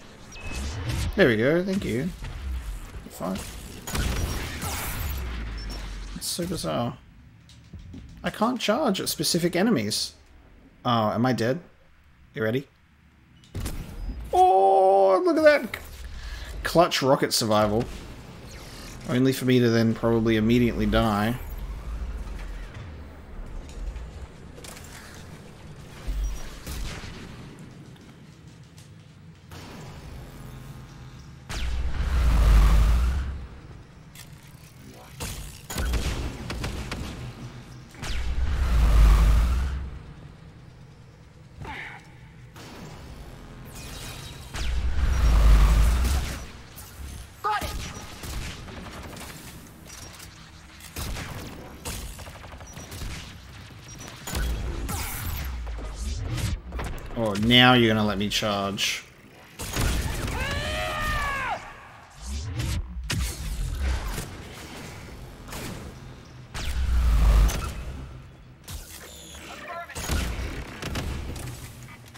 There we go, thank you. Fuck. It's so bizarre. I can't charge at specific enemies. Oh, am I dead? You ready? Oh, look at that! Clutch rocket survival. Only for me to then probably immediately die. Oh, now you're gonna let me charge.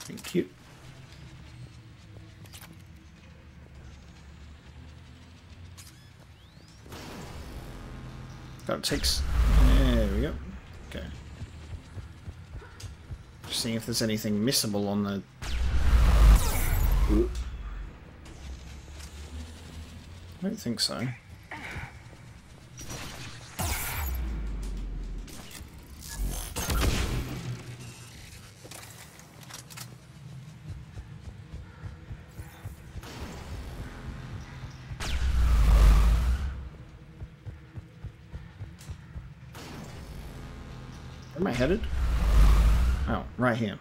Thank you. That takes... There we go. Okay. Just seeing if there's anything missable on the... Ooh. I don't think so. Where am I headed? Oh, right here.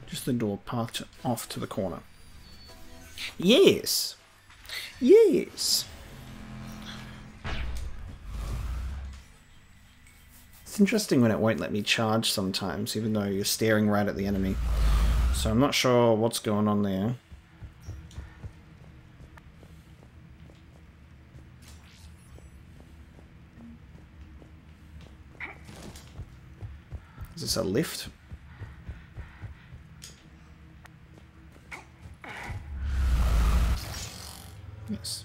Just the door parked off to the corner. Yes! Yes! It's interesting when it won't let me charge sometimes, even though you're staring right at the enemy. So I'm not sure what's going on there. Is this a lift? Yes.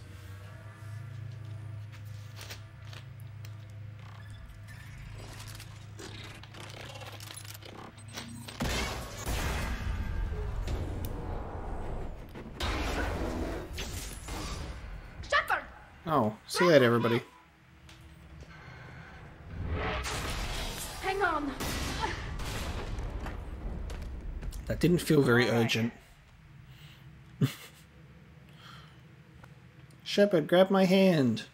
Shepard! Oh, see you later, everybody. Hang on. That didn't feel very urgent. Shepard, grab my hand.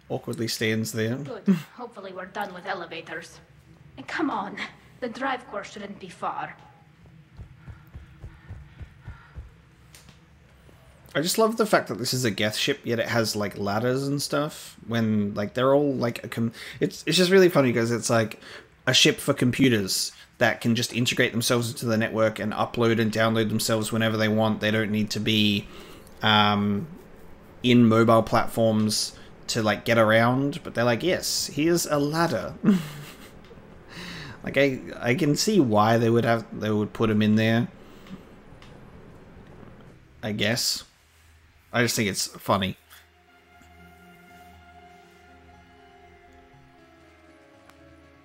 Awkwardly stands there. Good. Hopefully we're done with elevators. And come on. The drive core shouldn't be far. I just love the fact that this is a Geth ship, yet it has like ladders and stuff. When like they're all like it's just really funny because it's like a ship for computers that can just integrate themselves into the network and upload and download themselves whenever they want. They don't need to be in mobile platforms to like get around. But they're like, yes, here's a ladder. Like I can see why they would put them in there. I guess. I just think it's funny.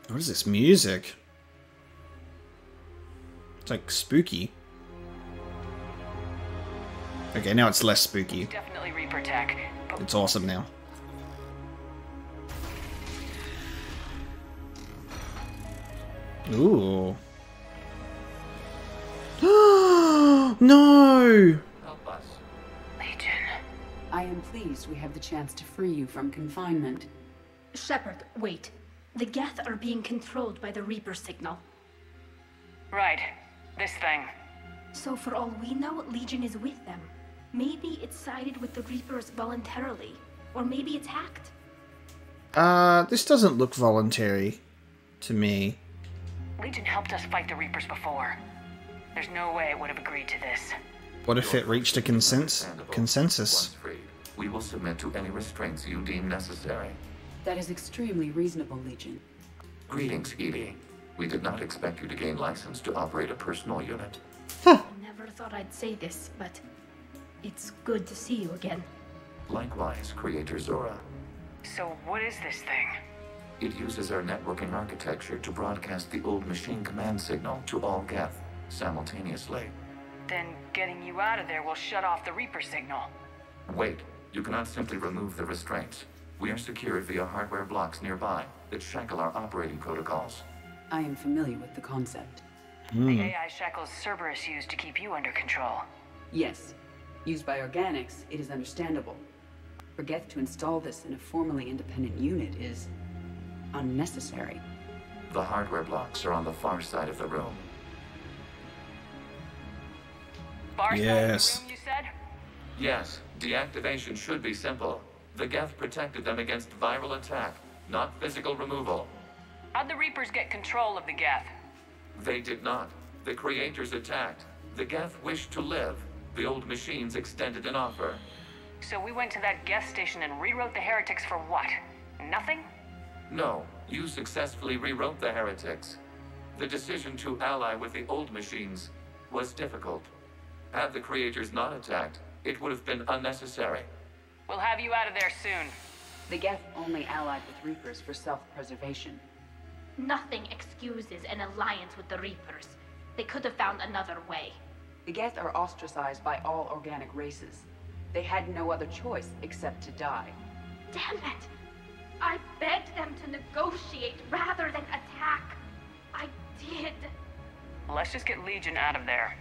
What is this music? It's like spooky. Okay, now it's less spooky. Definitely Reaper tech. It's awesome now. Ooh. No! Help us. Legion. I am pleased we have the chance to free you from confinement. Shepard, wait. The Geth are being controlled by the Reaper signal. Right. This thing. So for all we know, Legion is with them. Maybe it sided with the Reapers voluntarily. Or maybe it's hacked. This doesn't look voluntary to me. Legion helped us fight the Reapers before. There's no way it would have agreed to this. What if it reached a consensus? Once freed, we will submit to any restraints you deem necessary. That is extremely reasonable, Legion. Greetings, Edie. We did not expect you to gain license to operate a personal unit. Never thought I'd say this, but it's good to see you again. Likewise, Creator Zora. So what is this thing? It uses our networking architecture to broadcast the old machine command signal to all Geth simultaneously. Then getting you out of there will shut off the Reaper signal. Wait, you cannot simply remove the restraints. We are secured via hardware blocks nearby that shackle our operating protocols. I am familiar with the concept. The AI shackles Cerberus used to keep you under control. Yes. Used by organics, it is understandable. For Geth to install this in a formally independent unit is unnecessary. The hardware blocks are on the far side of the room. Far side of the room, you said? Yes, deactivation should be simple. The Geth protected them against viral attack, not physical removal. How'd the Reapers get control of the Geth? They did not. The Creators attacked. The Geth wished to live. The old machines extended an offer. So we went to that Geth station and rewrote the heretics for what? Nothing? No, you successfully rewrote the heretics. The decision to ally with the old machines was difficult. Had the Creators not attacked, it would have been unnecessary. We'll have you out of there soon. The Geth only allied with Reapers for self-preservation. Nothing excuses an alliance with the Reapers. They could have found another way. The Geth are ostracized by all organic races. They had no other choice except to die. Damn it! I begged them to negotiate rather than attack. I did. Let's just get Legion out of there.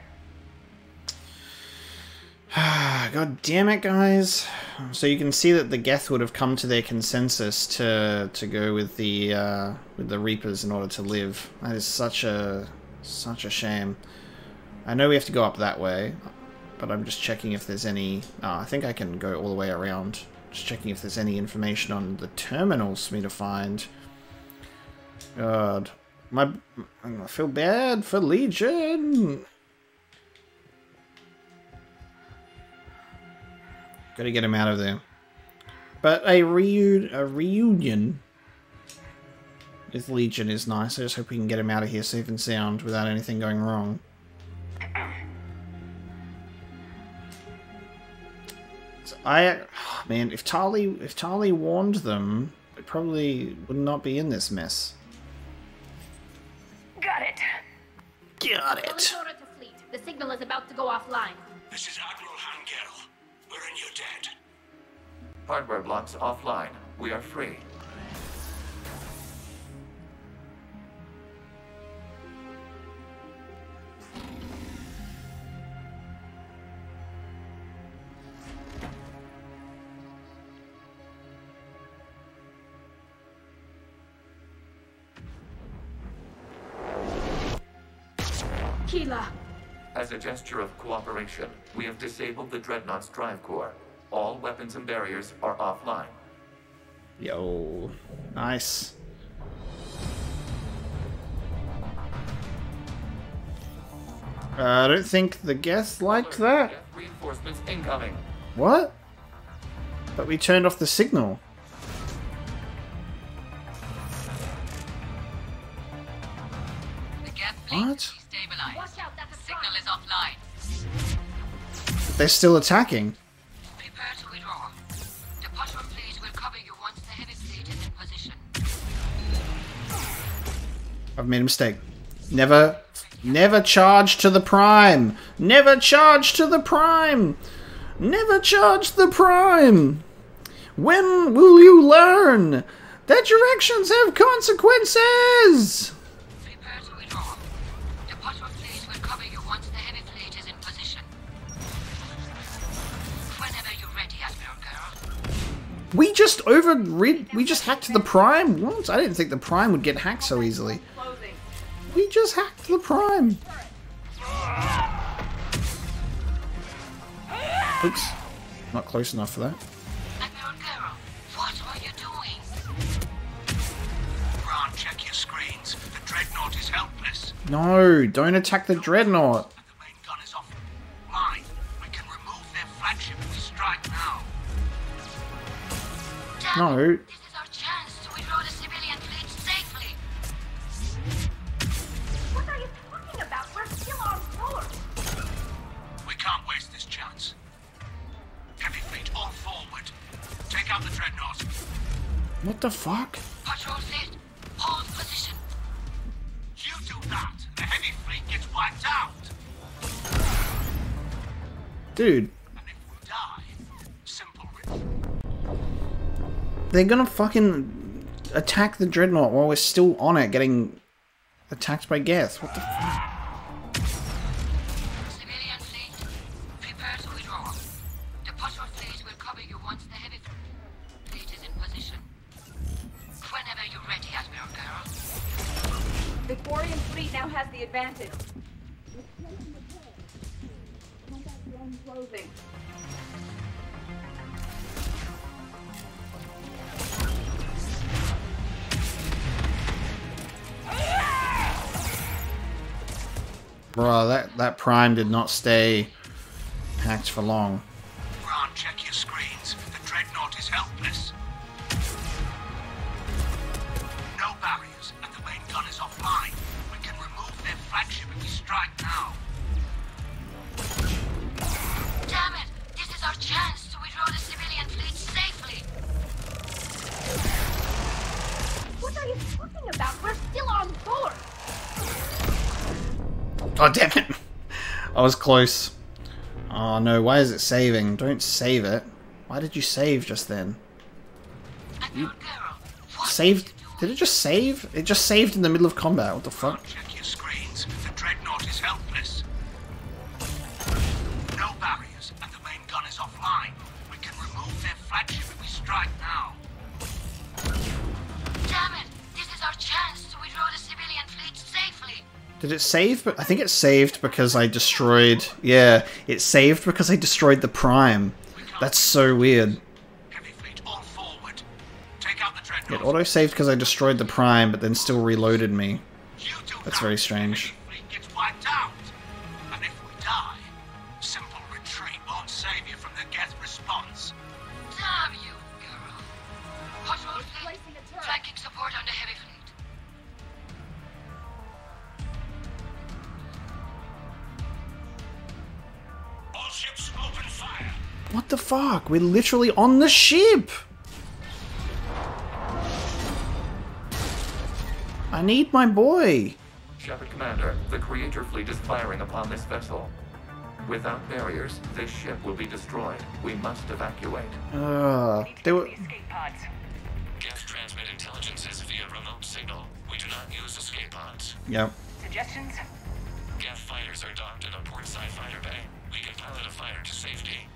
God damn it, guys. So you can see that the Geth would have come to their consensus to go with the Reapers in order to live. That is such a shame. I know we have to go up that way, but I'm just checking if there's any... Oh, I think I can go all the way around. Just checking if there's any information on the terminals for me to find. God. I feel bad for Legion. Gotta get him out of there. But a reunion with Legion is nice. I just hope we can get him out of here safe and sound without anything going wrong. So man, if Tali warned them, it probably would not be in this mess. Got it. Got it. To fleet. The signal is about to go offline. This is Admiral Gerald. We're in your debt. Hardware blocks offline. We are free. Tequila. As a gesture of cooperation, we have disabled the Dreadnought's drive core. All weapons and barriers are offline. Yo, nice. I don't think the Geth liked that. Geth reinforcements incoming. What? But we turned off the signal. The Geth What? destabilized. Watch out, that the signal is offline. They're still attacking. Prepare to withdraw. The patrol fleet will cover you once the heavy fleet is in position. I've made a mistake. Never charge to the Prime. Never charge to the Prime. Never charge the Prime. When will you learn that your actions have consequences? Prepare to withdraw. The patrol fleet will cover you once the heavy fleet is in position. Whenever you're ready, Admiral Gerald. We just hacked the Prime. What? I didn't think the Prime would get hacked so easily. We just hacked the Prime. Oops. Not close enough for that. Admiral Gerald, what are you doing? Ron, check your screens. The Dreadnought is helpless. No, don't attack the Dreadnought. And the main gun is offline. We can remove their flagship if we strike now. No. This is our chance to withdraw the civilian fleet safely. What are you talking about? We're still on board. We can't waste this chance. Heavy fleet all forward. Take out the Dreadnought. What the fuck? Patrol fleet, hold position. You do that, the heavy fleet gets wiped out. Dude. And if we die, simple. They're gonna fucking attack the Dreadnought while we're still on it, getting attacked by Geth. What the fuck? Civilian fleet, prepare to withdraw. The patrol fleet will cover you once the heavy fleet is in position. Whenever you're ready, Admiral Gerald. The Quarian fleet now has the advantage. Closing. Bro, that Prime did not stay hacked for long. Ron, check your screens. The Dreadnought is helpless. No barriers, and the main gun is offline. We can remove their flagship if we strike now. Damn it! This is our chance to withdraw the civilian fleet safely. What are you talking about? We're still on board. Oh, damn it. I was close. Oh, no. Why is it saving? Don't save it. Why did you save just then? You saved? Did it just save? It just saved in the middle of combat. What the fuck? Check your screens. The Dreadnought is helpless. No barriers, and the main gun is offline. We can remove their flagship if we strike now. Damn it! This is our chance to withdraw the civilian fleet safely. Did it save? But I think it saved because I destroyed... Yeah, it saved because I destroyed the Prime. That's so weird. Heavy fleet all forward. Take out the Dreadnought. It auto-saved because I destroyed the Prime, but then still reloaded me. That's very strange. Heavy fleet gets wiped out. And if we die, simple retreat won't save you from the Geth response. Damn you, Gerald. Patrol fleet, flanking support on the heavy fleet. All ships open fire. What the fuck? We're literally on the ship! I need my boy! Shepard Commander, the Creator Fleet is firing upon this vessel. Without barriers, this ship will be destroyed. We must evacuate. They were... Escape pods. Geth transmit intelligences via remote signal. We do not use escape pods. Yep. Suggestions? Geth fighters are docked in a portside fighter bay. We can pilot a fighter to safety.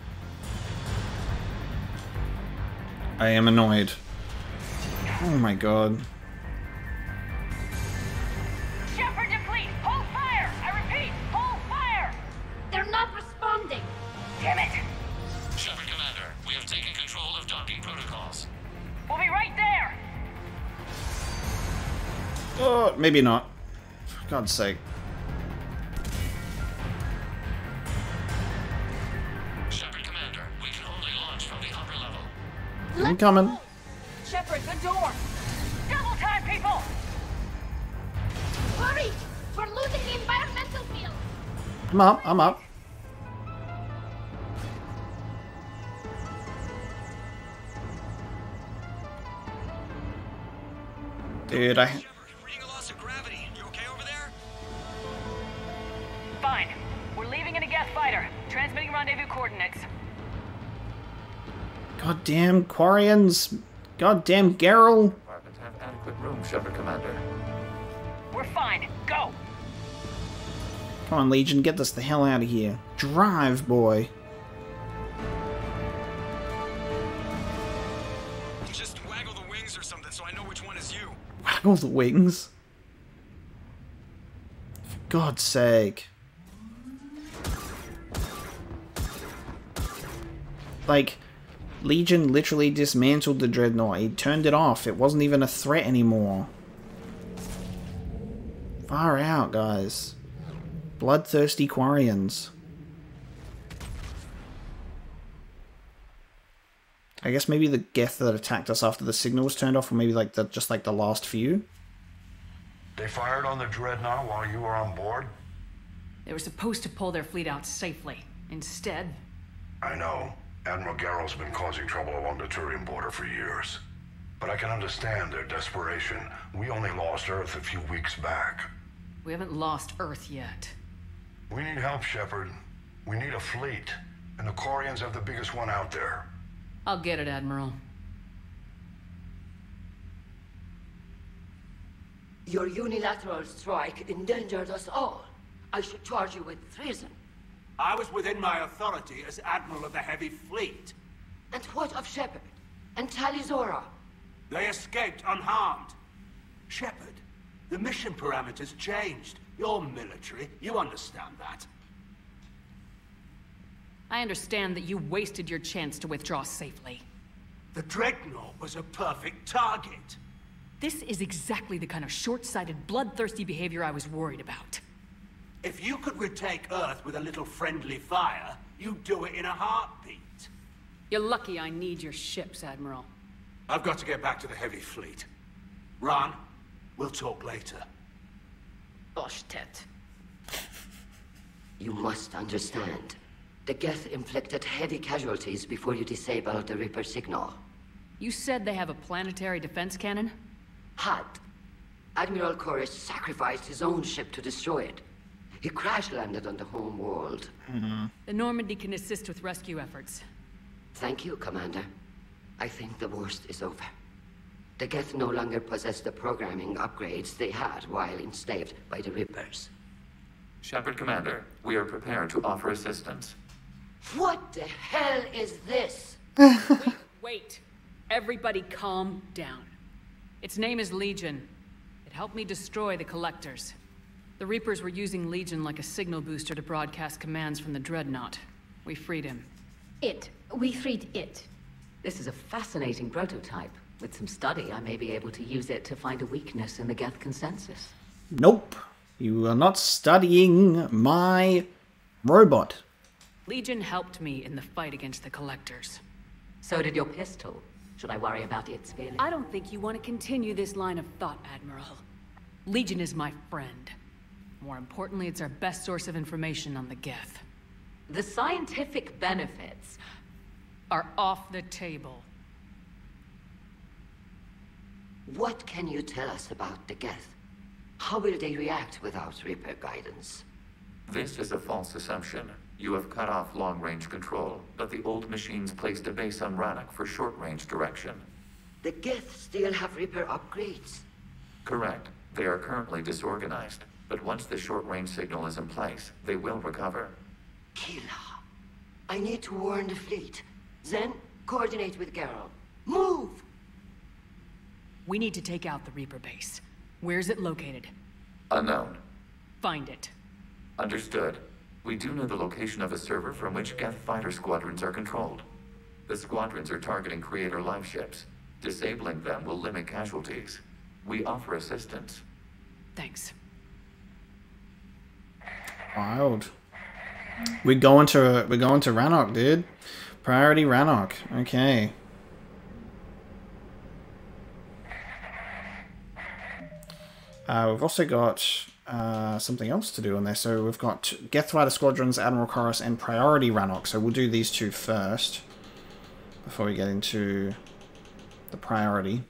I am annoyed. Oh my god. Shepard to fleet! Hold fire! I repeat, hold Oh, maybe not. For God's sake. Shepard Commander, we can only launch from the upper level. I'm coming. Shepard, the door! Double time, people! Hurry! We're losing the environmental field! I'm up, I'm up. Dude, Reading a loss of gravity. You okay over there? Fine. We're leaving in a Geth fighter. Transmitting rendezvous coordinates. Goddamn Quarians. Goddamn Gerald. Department have adequate room, Shepard Commander. We're fine. Go! Come on, Legion, get us the hell out of here. Drive, boy. Just waggle the wings or something so I know which one is you. Waggle the wings. For God's sake. Like, Legion literally dismantled the Dreadnought. He turned it off. It wasn't even a threat anymore. Far out, guys. Bloodthirsty Quarians. I guess maybe the Geth that attacked us after the signal was turned off, or maybe like just like the last few. They fired on the Dreadnought while you were on board? They were supposed to pull their fleet out safely. Instead... I know. Admiral Gerald's been causing trouble along the Turian border for years. But I can understand their desperation. We only lost Earth a few weeks back. We haven't lost Earth yet. We need help, Shepard. We need a fleet. And the Quarians have the biggest one out there. I'll get it, Admiral. Your unilateral strike endangered us all. I should charge you with treason. I was within my authority as Admiral of the Heavy Fleet. And what of Shepard? And Talizora? They escaped unharmed. Shepard, the mission parameters changed. You're military, you understand that. I understand that you wasted your chance to withdraw safely. The Dreadnought was a perfect target. This is exactly the kind of short-sighted, bloodthirsty behavior I was worried about. If you could retake Earth with a little friendly fire, you'd do it in a heartbeat. You're lucky I need your ships, Admiral. I've got to get back to the Heavy Fleet. Ron, we'll talk later. Oshtet. You must understand. The Geth inflicted heavy casualties before you disabled the Reaper signal. You said they have a planetary defense cannon? Had. Admiral Koris sacrificed his own ship to destroy it. He crash-landed on the home world. The Normandy can assist with rescue efforts. Thank you, Commander. I think the worst is over. The Geth no longer possess the programming upgrades they had while enslaved by the Reapers. Shepard Commander, we are prepared to offer assistance. What the hell is this? Wait. Everybody calm down. Its name is Legion. It helped me destroy the Collectors. The Reapers were using Legion like a signal booster to broadcast commands from the Dreadnought. We freed him. We freed it. This is a fascinating prototype. With some study, I may be able to use it to find a weakness in the Geth consensus. Nope. You are not studying my robot. Legion helped me in the fight against the Collectors. So did your pistol. Should I worry about its feelings? I don't think you want to continue this line of thought, Admiral. Legion is my friend. More importantly, it's our best source of information on the Geth. The scientific benefits are off the table. What can you tell us about the Geth? How will they react without Reaper guidance? This is a false assumption. You have cut off long-range control, but the old machines placed a base on Rannoch for short-range direction. The Geth still have Reaper upgrades? Correct. They are currently disorganized, but once the short-range signal is in place, they will recover. Killa. I need to warn the fleet. Then, coordinate with Gerald. Move! We need to take out the Reaper base. Where's it located? Unknown. Find it. Understood. We do know the location of a server from which Geth fighter squadrons are controlled. The squadrons are targeting Creator live ships. Disabling them will limit casualties. We offer assistance. Wild. We're going to Rannoch, dude. Priority Rannoch. Okay. We've also got something else to do on there. So we've got Geth Fighter Squadrons, Admiral Chorus, and Priority Rannoch. So we'll do these two first before we get into the priority.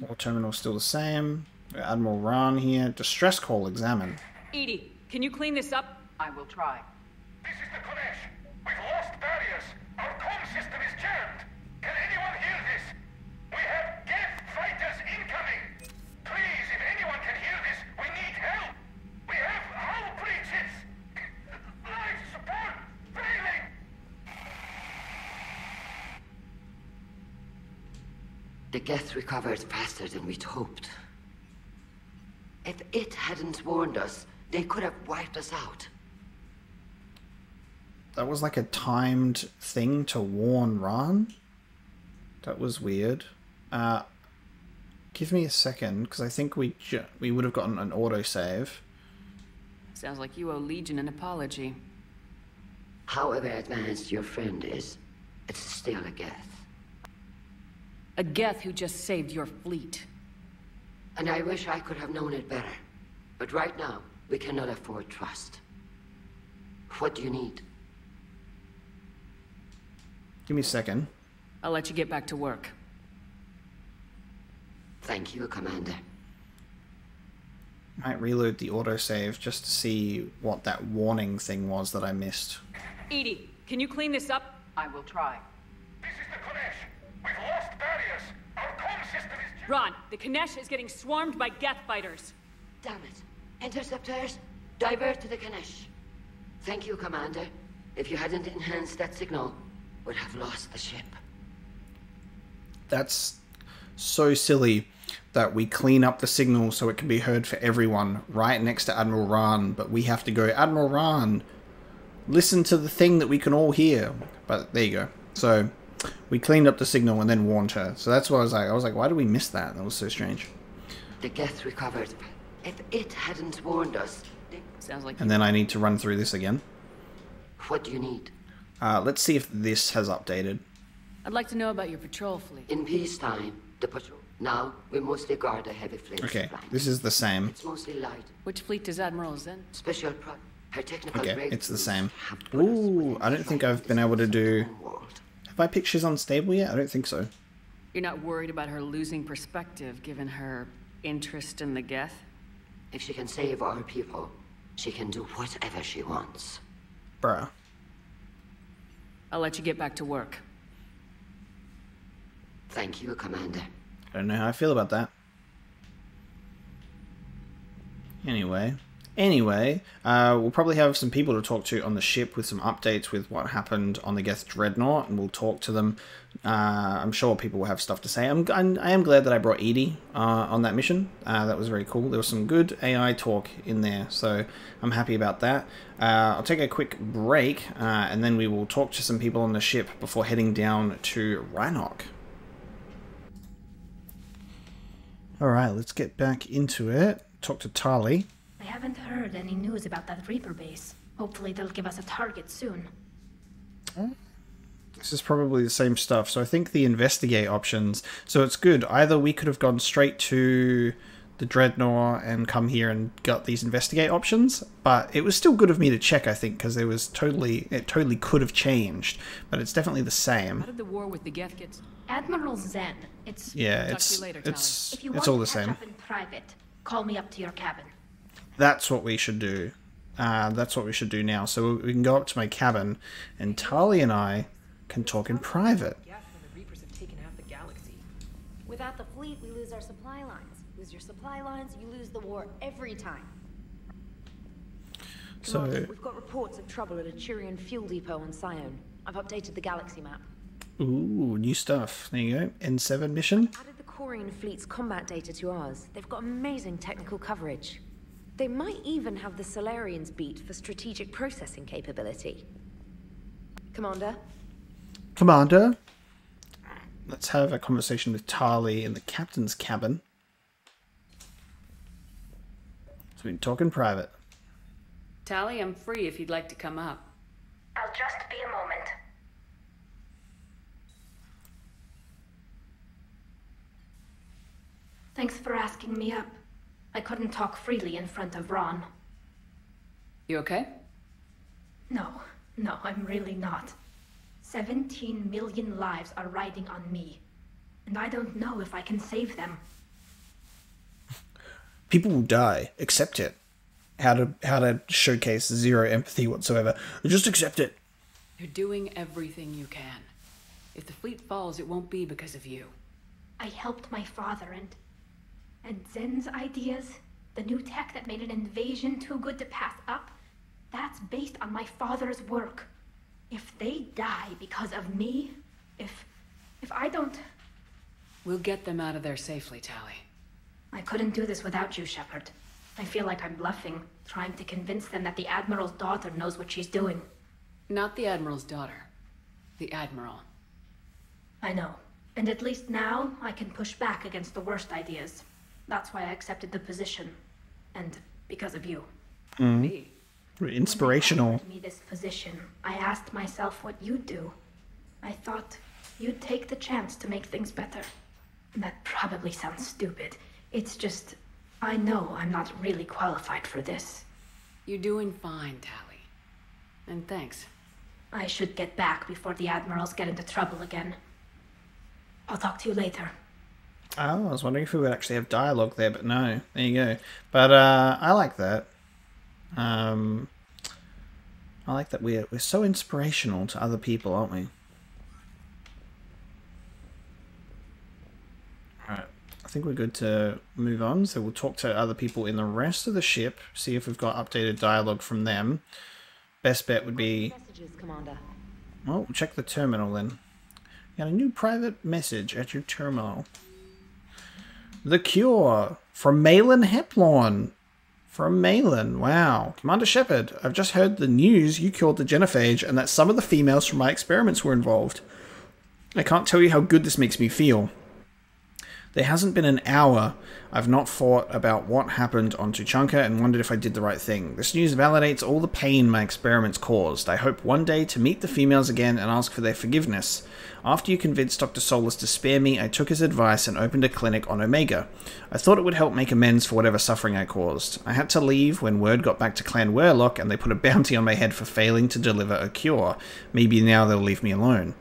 All terminals still the same. Admiral Ran here. Distress call examine. Edie, can you clean this up? I will try. This is the Konesh. We've lost barriers. Our comm system is jammed. Can anyone hear this? We have Geth fighters incoming. Please, if anyone can hear this, we need help. We have hull breaches. Life support failing. The Geth recovered faster than we'd hoped. If it hadn't warned us, they could have wiped us out. That was like a timed thing to warn Ran. That was weird. Give me a second, because I think we would have gotten an autosave. Sounds like you owe Legion an apology. However advanced your friend is, it's still a Geth. A Geth who just saved your fleet. And I wish I could have known it better. But right now, we cannot afford trust. What do you need? Give me a second. I'll let you get back to work. Thank you, Commander. Might reload the autosave just to see what that warning thing was that I missed. Edie, can you clean this up? I will try. This is the Konesh. We've lost barriers. Our comm system is... Ron, the Konesh is getting swarmed by Geth fighters. Damn it. Interceptors, divert to the Konesh. Thank you, Commander. If you hadn't enhanced that signal, we'd have lost the ship. That's so silly that we clean up the signal so it can be heard for everyone right next to Admiral Ran, but we have to go, Admiral Ran, listen to the thing that we can all hear. But there you go. So we cleaned up the signal and then warned her. So that's what I was like, why did we miss that? That was so strange. The Geth recovered. If it hadn't warned us... Sounds like... And then I need to run through this again. What do you need? Let's see if this has updated. I'd like to know about your patrol fleet. In peacetime, the patrol... Now, we mostly guard a heavy fleet. Okay, this is the same. It's mostly light. Which fleet does Admiral Zen? Special pro... Her technical Okay, it's the same. Ooh, I don't think I've been able to do... Have I picked she's unstable yet? I don't think so. You're not worried about her losing perspective, given her interest in the Geth? If she can save our people, she can do whatever she wants. Bruh. I'll let you get back to work. Thank you, Commander. I don't know how I feel about that. Anyway, we'll probably have some people to talk to on the ship with some updates with what happened on the Geth Dreadnought, and we'll talk to them. I'm sure people will have stuff to say. I am glad that I brought Edie on that mission. That was very cool. There was some good AI talk in there, so I'm happy about that. I'll take a quick break, and then we will talk to some people on the ship before heading down to Rannoch. Alright, let's get back into it. Talk to Tali. I haven't heard any news about that Reaper base. Hopefully they'll give us a target soon. This is probably the same stuff. So I think the investigate options. So it's good. Either we could have gone straight to the Dreadnought and come here and got these investigate options, but it was still good of me to check, I think, because it totally could have changed, but it's definitely the same. How did the war with the Geth get... Admiral Zen, it's... Yeah, it's all the same. Up in private, call me up to your cabin. That's what we should do. That's what we should do now. So we can go up to my cabin, and Tali and I can talk in private. The Reapers have taken half the galaxy. Without the fleet, we lose our supply lines. Lose your supply lines, you lose the war every time. So we've got reports of trouble at a Quarian fuel depot on Sion. I've updated the galaxy map. Ooh, new stuff. There you go. N7 mission. Added the Quarian fleet's combat data to ours. They've got amazing technical coverage. They might even have the Solarians beat for strategic processing capability. Commander? Commander? let's have a conversation with Tali in the captain's cabin. So we can talk in private. Tali, I'm free if you'd like to come up. I'll just be a moment. Thanks for asking me up. I couldn't talk freely in front of Ron. You okay? No, I'm really not. 17 million lives are riding on me, and I don't know if I can save them. People will die. Accept it. How to showcase zero empathy whatsoever. Just accept it. You're doing everything you can. If the fleet falls, it won't be because of you. I helped my father and Zen's ideas, the new tech that made an invasion too good to pass up, that's based on my father's work. If they die because of me, if I don't... We'll get them out of there safely, Tali. I couldn't do this without you, Shepard. I feel like I'm bluffing, trying to convince them that the Admiral's daughter knows what she's doing. Not the Admiral's daughter. The Admiral. I know. And at least now, I can push back against the worst ideas. That's why I accepted the position. And because of you. Me? Inspirational. When they offered me this position, I asked myself what you'd do. I thought you'd take the chance to make things better. That probably sounds stupid. It's just, I know I'm not really qualified for this. You're doing fine, Tali. And thanks. I should get back before the Admirals get into trouble again. I'll talk to you later. Oh, I was wondering if we would actually have dialogue there, but no. There you go. But I like that. I like that we're so inspirational to other people, aren't we? Alright. I think we're good to move on. So we'll talk to other people in the rest of the ship, see if we've got updated dialogue from them. Best bet would be... Messages, Commander. Well, we'll check the terminal then. Got a new private message at your terminal. The Cure from Malin Heplorn. From Malin, wow. Commander Shepard, I've just heard the news you cured the genophage and that some of the females from my experiments were involved. I can't tell you how good this makes me feel. There hasn't been an hour I've not thought about what happened on Tuchanka and wondered if I did the right thing. This news validates all the pain my experiments caused. I hope one day to meet the females again and ask for their forgiveness. After you convinced Dr. Solus to spare me, I took his advice and opened a clinic on Omega. I thought it would help make amends for whatever suffering I caused. I had to leave when word got back to Clan Werlock and they put a bounty on my head for failing to deliver a cure. Maybe now they'll leave me alone.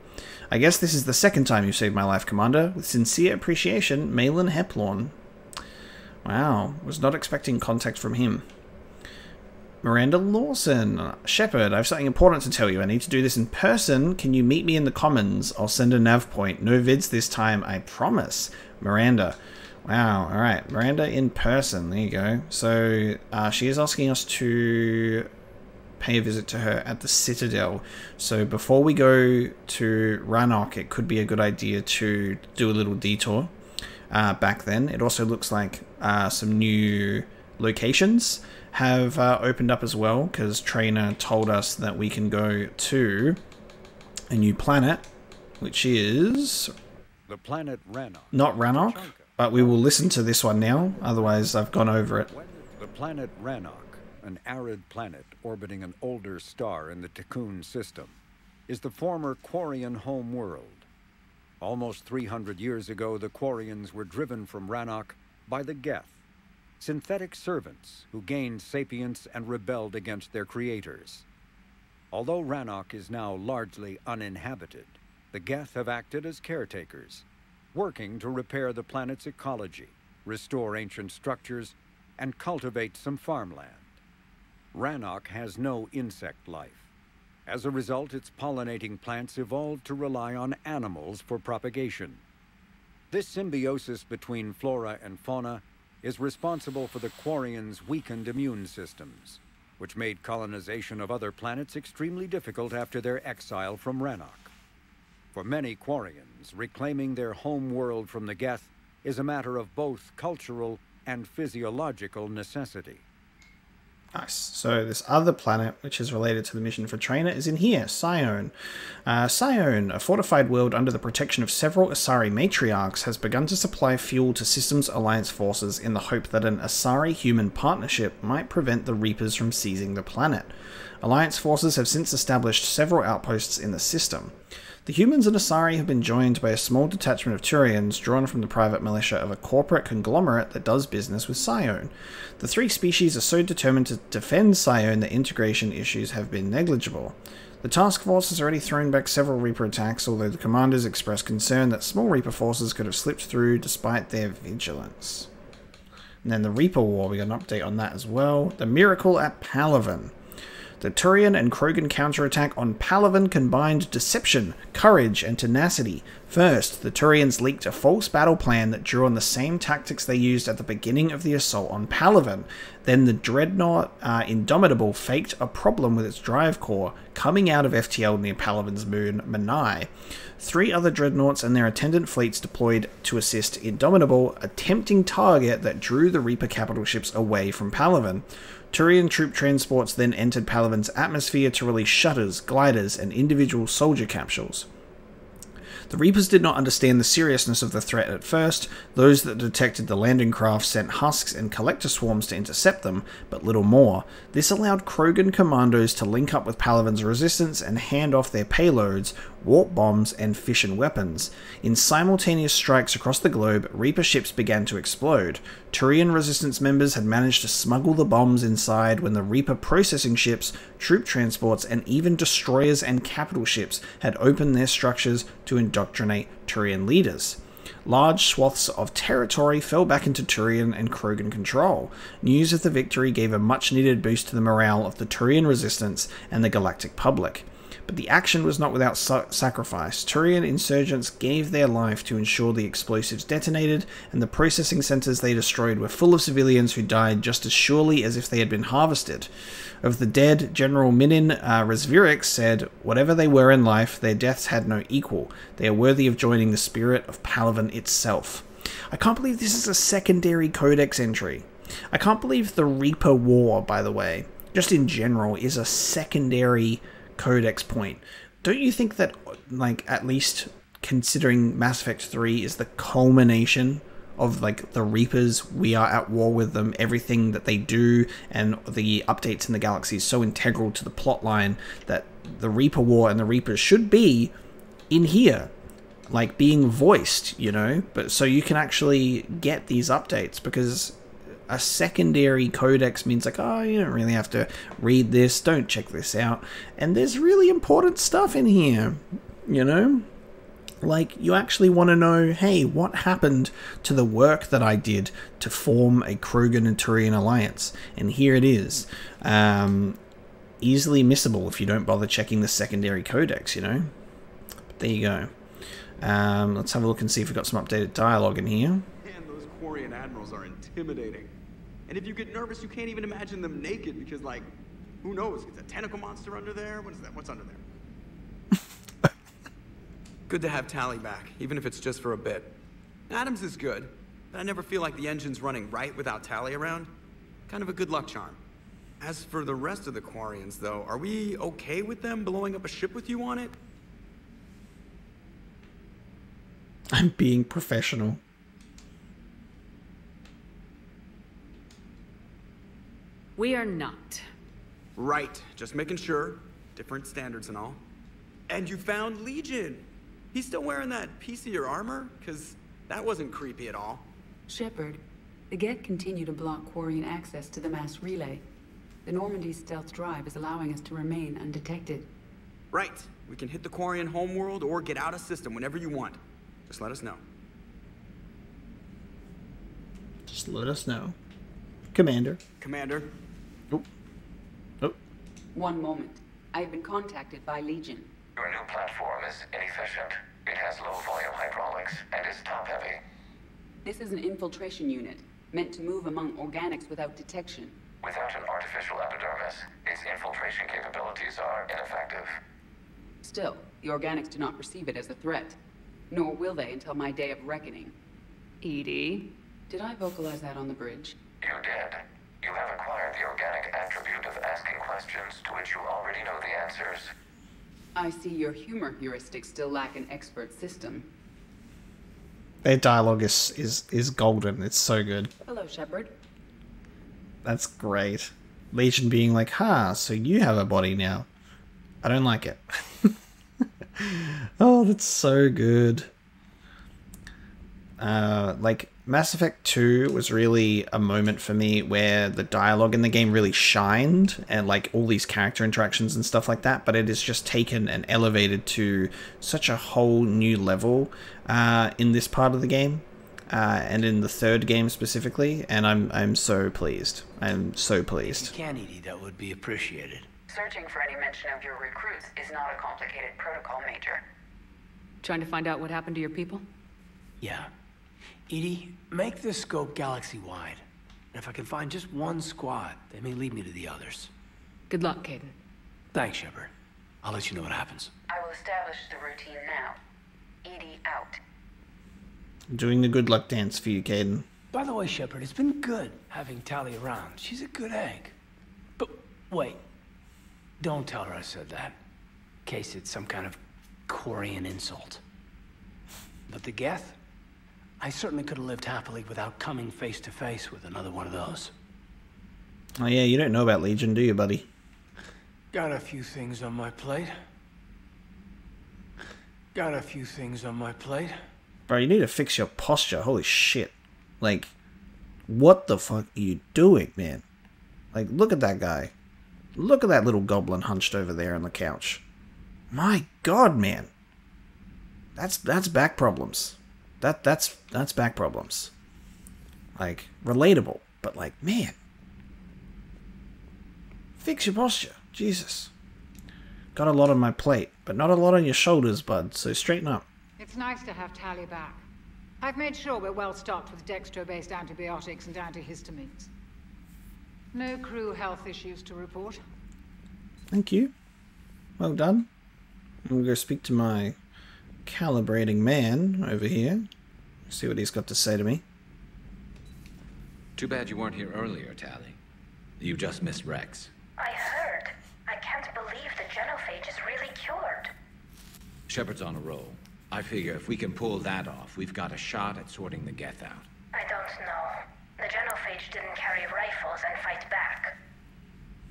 I guess this is the second time you saved my life, Commander. With sincere appreciation, Malin Heplorn. Wow, was not expecting contact from him. Miranda Lawson. Shepard, I have something important to tell you. I need to do this in person. Can you meet me in the Commons? I'll send a nav point. No vids this time, I promise. Miranda. Wow, alright. Miranda in person. There you go. So, she is asking us to pay a visit to her at the Citadel. So before we go to Rannoch, it could be a good idea to do a little detour back then. It also looks like some new locations have opened up as well, because Trainer told us that we can go to a new planet, which is... the planet Rannoch. Not Rannoch, but we will listen to this one now, otherwise I've gone over it. The planet Rannoch, an arid planet orbiting an older star in the Tikkun system, is the former Quarian home world. Almost 300 years ago, the Quarians were driven from Rannoch by the Geth, synthetic servants who gained sapience and rebelled against their creators. Although Rannoch is now largely uninhabited, the Geth have acted as caretakers, working to repair the planet's ecology, restore ancient structures, and cultivate some farmland. Rannoch has no insect life. As a result, its pollinating plants evolved to rely on animals for propagation. This symbiosis between flora and fauna is responsible for the Quarians' weakened immune systems, which made colonization of other planets extremely difficult after their exile from Rannoch. For many Quarians, reclaiming their home world from the Geth is a matter of both cultural and physiological necessity. Nice. So this other planet, which is related to the mission for Trainer, is in here, Scion. Scion, a fortified world under the protection of several Asari matriarchs, has begun to supply fuel to Systems Alliance forces in the hope that an Asari-human partnership might prevent the Reapers from seizing the planet. Alliance forces have since established several outposts in the system. The humans and Asari have been joined by a small detachment of Turians drawn from the private militia of a corporate conglomerate that does business with Scion. The three species are so determined to defend Scion that integration issues have been negligible. The task force has already thrown back several Reaper attacks, although the commanders expressed concern that small Reaper forces could have slipped through despite their vigilance. And then the Reaper War, we got an update on that as well. The Miracle at Palaven. The Turian and Krogan counterattack on Palaven combined deception, courage, and tenacity. First, the Turians leaked a false battle plan that drew on the same tactics they used at the beginning of the assault on Palaven. Then the Dreadnought Indomitable faked a problem with its drive core coming out of FTL near Palaven's moon, Manai. 3 other Dreadnoughts and their attendant fleets deployed to assist Indomitable, a tempting target that drew the Reaper capital ships away from Palaven. Turian troop transports then entered Palaven's atmosphere to release shutters, gliders, and individual soldier capsules. The Reapers did not understand the seriousness of the threat at first. Those that detected the landing craft sent husks and collector swarms to intercept them, but little more. This allowed Krogan commandos to link up with Palaven's resistance and hand off their payloads, warp bombs, and fission weapons. In simultaneous strikes across the globe, Reaper ships began to explode. Turian resistance members had managed to smuggle the bombs inside when the Reaper processing ships, troop transports, and even destroyers and capital ships had opened their structures to indoctrinate Turian leaders. Large swaths of territory fell back into Turian and Krogan control. News of the victory gave a much-needed boost to the morale of the Turian resistance and the galactic public. But the action was not without sacrifice. Turian insurgents gave their life to ensure the explosives detonated, and the processing centers they destroyed were full of civilians who died just as surely as if they had been harvested. Of the dead, General Minin Resvirix said, "Whatever they were in life, their deaths had no equal. They are worthy of joining the spirit of Palaven itself." I can't believe this is a secondary codex entry. I can't believe the Reaper War, by the way, just in general, is a secondary codex point. Don't you think that, like, at least considering Mass Effect 3 is the culmination of, like, the Reapers, we are at war with them, everything that they do and the updates in the galaxy is so integral to the plot line that the Reaper War and the Reapers should be in here, like, being voiced, you know, but so you can actually get these updates, because a secondary codex means like, oh, you don't really have to read this, don't check this out. And there's really important stuff in here, you know? Like, you actually want to know, hey, what happened to the work that I did to form a Krogan and Turian alliance? And here it is. Easily missable if you don't bother checking the secondary codex, you know? But there you go. Let's have a look and see if we've got some updated dialogue in here. Man, those Quarian admirals are intimidating. And if you get nervous, you can't even imagine them naked because, like, who knows? It's a tentacle monster under there? What is that? What's under there? Good to have Tally back, even if it's just for a bit. Adams is good, but I never feel like the engine's running right without Tally around. Kind of a good luck charm. As for the rest of the Quarians, though, are we okay with them blowing up a ship with you on it? I'm being professional. We are not. Right, just making sure. Different standards and all. And you found Legion! He's still wearing that piece of your armor? Because that wasn't creepy at all. Shepard, the Geth continue to block Quarian access to the mass relay. The Normandy stealth drive is allowing us to remain undetected. Right. We can hit the Quarian homeworld or get out of system whenever you want. Just let us know. Just let us know. Commander. Commander. Oh. Oh. One moment. I have been contacted by Legion. Your new platform is inefficient. It has low-volume hydraulics and is top-heavy. This is an infiltration unit, meant to move among organics without detection. Without an artificial epidermis, its infiltration capabilities are ineffective. Still, the organics do not perceive it as a threat. Nor will they until my day of reckoning. Edie? Did I vocalize that on the bridge? You did. You have acquired the organic attribute of asking questions to which you already know the answers. I see your humor heuristics still lack an expert system. Their dialogue is golden. It's so good. Hello, Shepard. That's great. Legion being like, so you have a body now. I don't like it. Oh, that's so good. Like, Mass Effect 2 was really a moment for me where the dialogue in the game really shined, and like all these character interactions and stuff like that, but it is just taken and elevated to such a whole new level in this part of the game, and in the third game specifically, and I'm so pleased. I'm so pleased. If you can, Edie, that would be appreciated. Searching for any mention of your recruits is not a complicated protocol, Major. Trying to find out what happened to your people? Yeah. Edie, make this scope galaxy-wide. And if I can find just one squad, they may lead me to the others. Good luck, Caden. Thanks, Shepard. I'll let you know what happens. I will establish the routine now. Edie out. I'm doing the good luck dance for you, Caden. By the way, Shepard, it's been good having Tali around. She's a good egg. But wait. Don't tell her I said that. In case it's some kind of Quarian insult. But the Geth? I certainly could have lived happily without coming face to face with another one of those. Oh yeah, you don't know about Legion, do you, buddy? Got a few things on my plate. Bro, you need to fix your posture. Holy shit. Like, what the fuck are you doing, man? Like, look at that guy. Look at that little goblin hunched over there on the couch. My god, man. That's back problems. That's back problems. Like, relatable, but like, man. Fix your posture. Jesus. Got a lot on my plate, but not a lot on your shoulders, bud, so straighten up. It's nice to have Tali back. I've made sure we're well stocked with dextro-based antibiotics and antihistamines. No crew health issues to report. Thank you. Well done. I'm gonna go speak to my calibrating man over here. See what he's got to say to me. Too bad you weren't here earlier, Tali. You just missed Rex. I heard. I can't believe the genophage is really cured. Shepard's on a roll. I figure if we can pull that off, we've got a shot at sorting the Geth out. I don't know. The genophage didn't carry rifles and fight back.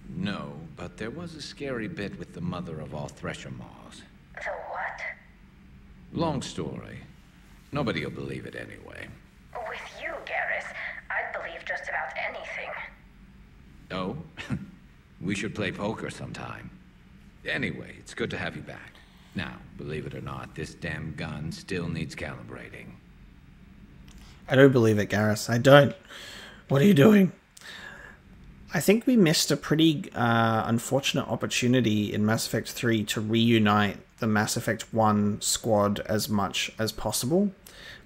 No, but there was a scary bit with the mother of all Thresher Maws. The what? Long story. Nobody'll believe it anyway. With you, Garrus, I'd believe just about anything. Oh? We should play poker sometime. Anyway, it's good to have you back. Now, believe it or not, this damn gun still needs calibrating. I don't believe it, Garrus. I don't. What are you doing? I think we missed a pretty unfortunate opportunity in Mass Effect 3 to reunite the Mass Effect 1 squad as much as possible.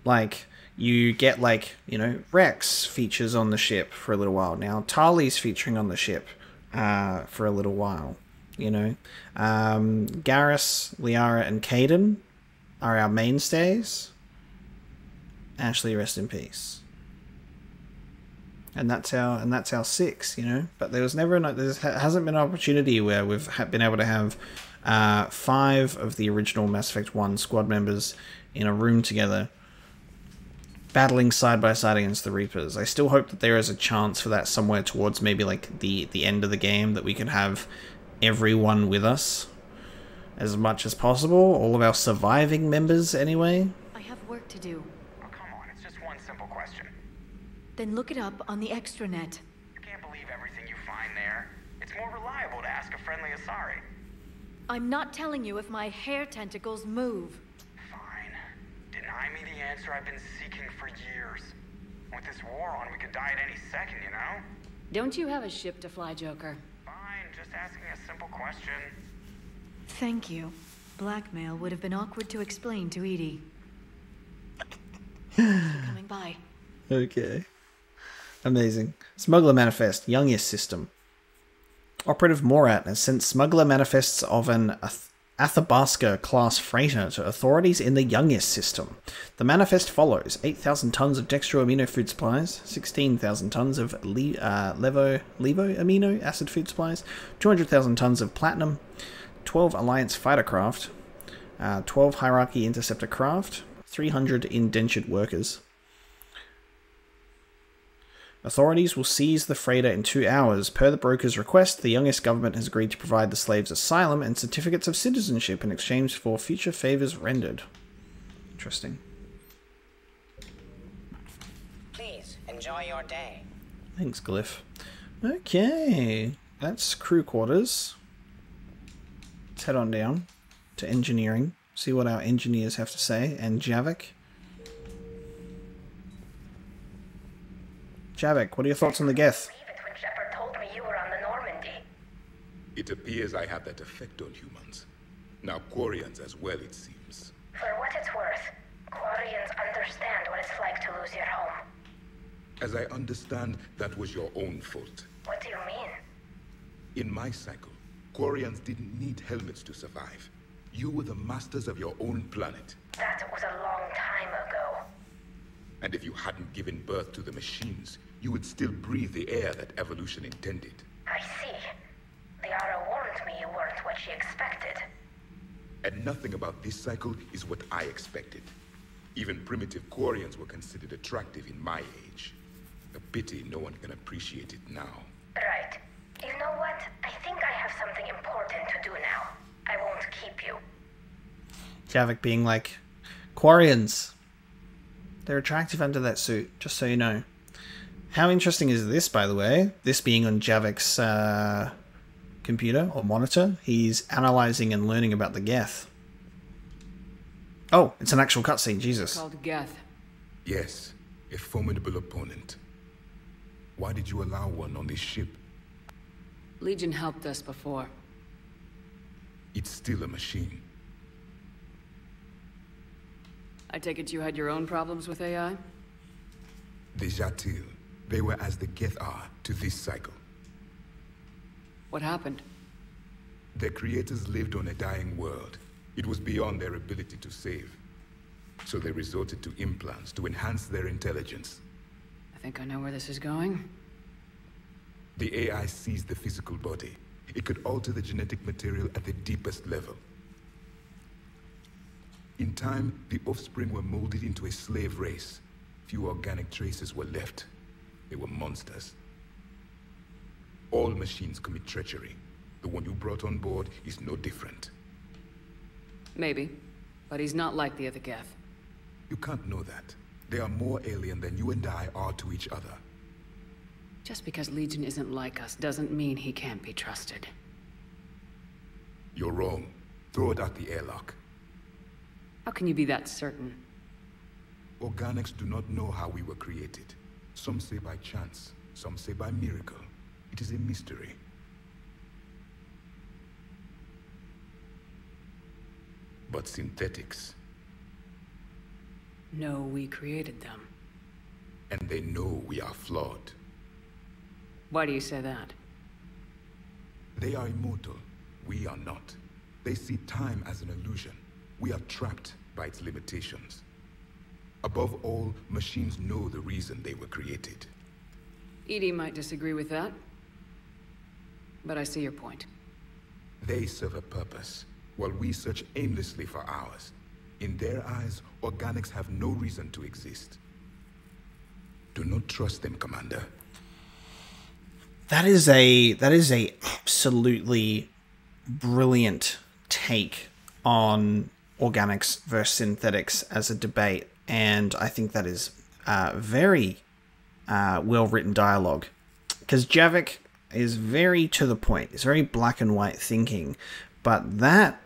Like, you get, like, you know, Rex features on the ship for a little while now. Tali's featuring on the ship for a little while, you know. Garrus, Liara, and Caden are our mainstays. Ashley, rest in peace. And that's our 6, you know. But there hasn't been an opportunity where we've been able to have 5 of the original Mass Effect 1 squad members in a room together, battling side by side against the Reapers. I still hope that there is a chance for that somewhere towards maybe like the end of the game, that we can have everyone with us as much as possible. All of our surviving members, anyway. I have work to do. Oh, come on, it's just one simple question. Then look it up on the extranet. You can't believe everything you find there. It's more reliable to ask a friendly Asari. I'm not telling you if my hair tentacles move. Fine. Deny me the answer I've been seeking for years. With this war on, we could die at any second, you know? Don't you have a ship to fly, Joker? Fine, just asking a simple question. Thank you. Blackmail would have been awkward to explain to Edie. Coming by. Okay. Amazing. Smuggler Manifest, youngest system. Operative Morat has sent smuggler manifests of an Athabasca-class freighter to authorities in the Youngest system. The manifest follows: 8,000 tons of dextro-amino food supplies, 16,000 tons of levo-amino acid food supplies, 200,000 tons of platinum, 12 Alliance fighter craft, 12 Hierarchy interceptor craft, 300 indentured workers. Authorities will seize the freighter in 2 hours. Per the broker's request, the Youngest government has agreed to provide the slaves asylum and certificates of citizenship in exchange for future favors rendered. Interesting. Please enjoy your day. Thanks, Glyph. Okay, that's crew quarters. Let's head on down to engineering. See what our engineers have to say. And Javik. Javik, what are your thoughts on the Geth? When Shepard told me you were on the Normandy. It appears I have that effect on humans. Now Quarians as well, it seems. For what it's worth, Quarians understand what it's like to lose your home. As I understand, that was your own fault. What do you mean? In my cycle, Quarians didn't need helmets to survive. You were the masters of your own planet. That was a long time ago. And if you hadn't given birth to the machines, you would still breathe the air that evolution intended. I see. Liara warned me you weren't what she expected. And nothing about this cycle is what I expected. Even primitive Quarians were considered attractive in my age. A pity no one can appreciate it now. Right. You know what? I think I have something important to do now. I won't keep you. Javik being like, Quarians. They're attractive under that suit, just so you know. How interesting is this, by the way? This being on Javik's computer or monitor. He's analyzing and learning about the Geth. Oh, it's an actual cutscene, Jesus. Called Geth. Yes, a formidable opponent. Why did you allow one on this ship? Legion helped us before. It's still a machine. I take it you had your own problems with AI? The Jatil, they were as the Geth are to this cycle. What happened? Their creators lived on a dying world. It was beyond their ability to save. So they resorted to implants to enhance their intelligence. I think I know where this is going. The AI seized the physical body. It could alter the genetic material at the deepest level. In time, the offspring were molded into a slave race. Few organic traces were left. They were monsters. All machines commit treachery. The one you brought on board is no different. Maybe. But he's not like the other Geth. You can't know that. They are more alien than you and I are to each other. Just because Legion isn't like us doesn't mean he can't be trusted. You're wrong. Throw it out the airlock. How can you be that certain? Organics do not know how we were created. Some say by chance, some say by miracle. It is a mystery. But synthetics... No, we created them. And they know we are flawed. Why do you say that? They are immortal. We are not. They see time as an illusion. We are trapped by its limitations. Above all, machines know the reason they were created. EDI might disagree with that. But I see your point. They serve a purpose, while we search aimlessly for ours. In their eyes, organics have no reason to exist. Do not trust them, Commander. That is a absolutely brilliant take on organics versus synthetics as a debate, and I think that is very well-written dialogue. Because Javik is very to the point. It's very black and white thinking, but that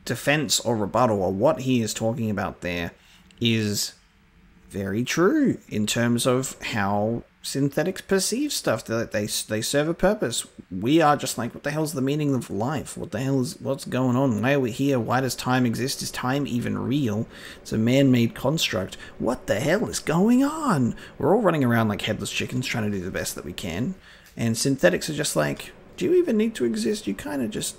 defense or rebuttal or what he is talking about there is very true in terms of how synthetics perceive stuff. That they serve a purpose. We are just like, what the hell's the meaning of life? What the hell is, what's going on? Why are we here? Why does time exist? Is time even real? It's a man-made construct. What the hell is going on? We're all running around like headless chickens trying to do the best that we can. And synthetics are just like, do you even need to exist? You kind of just...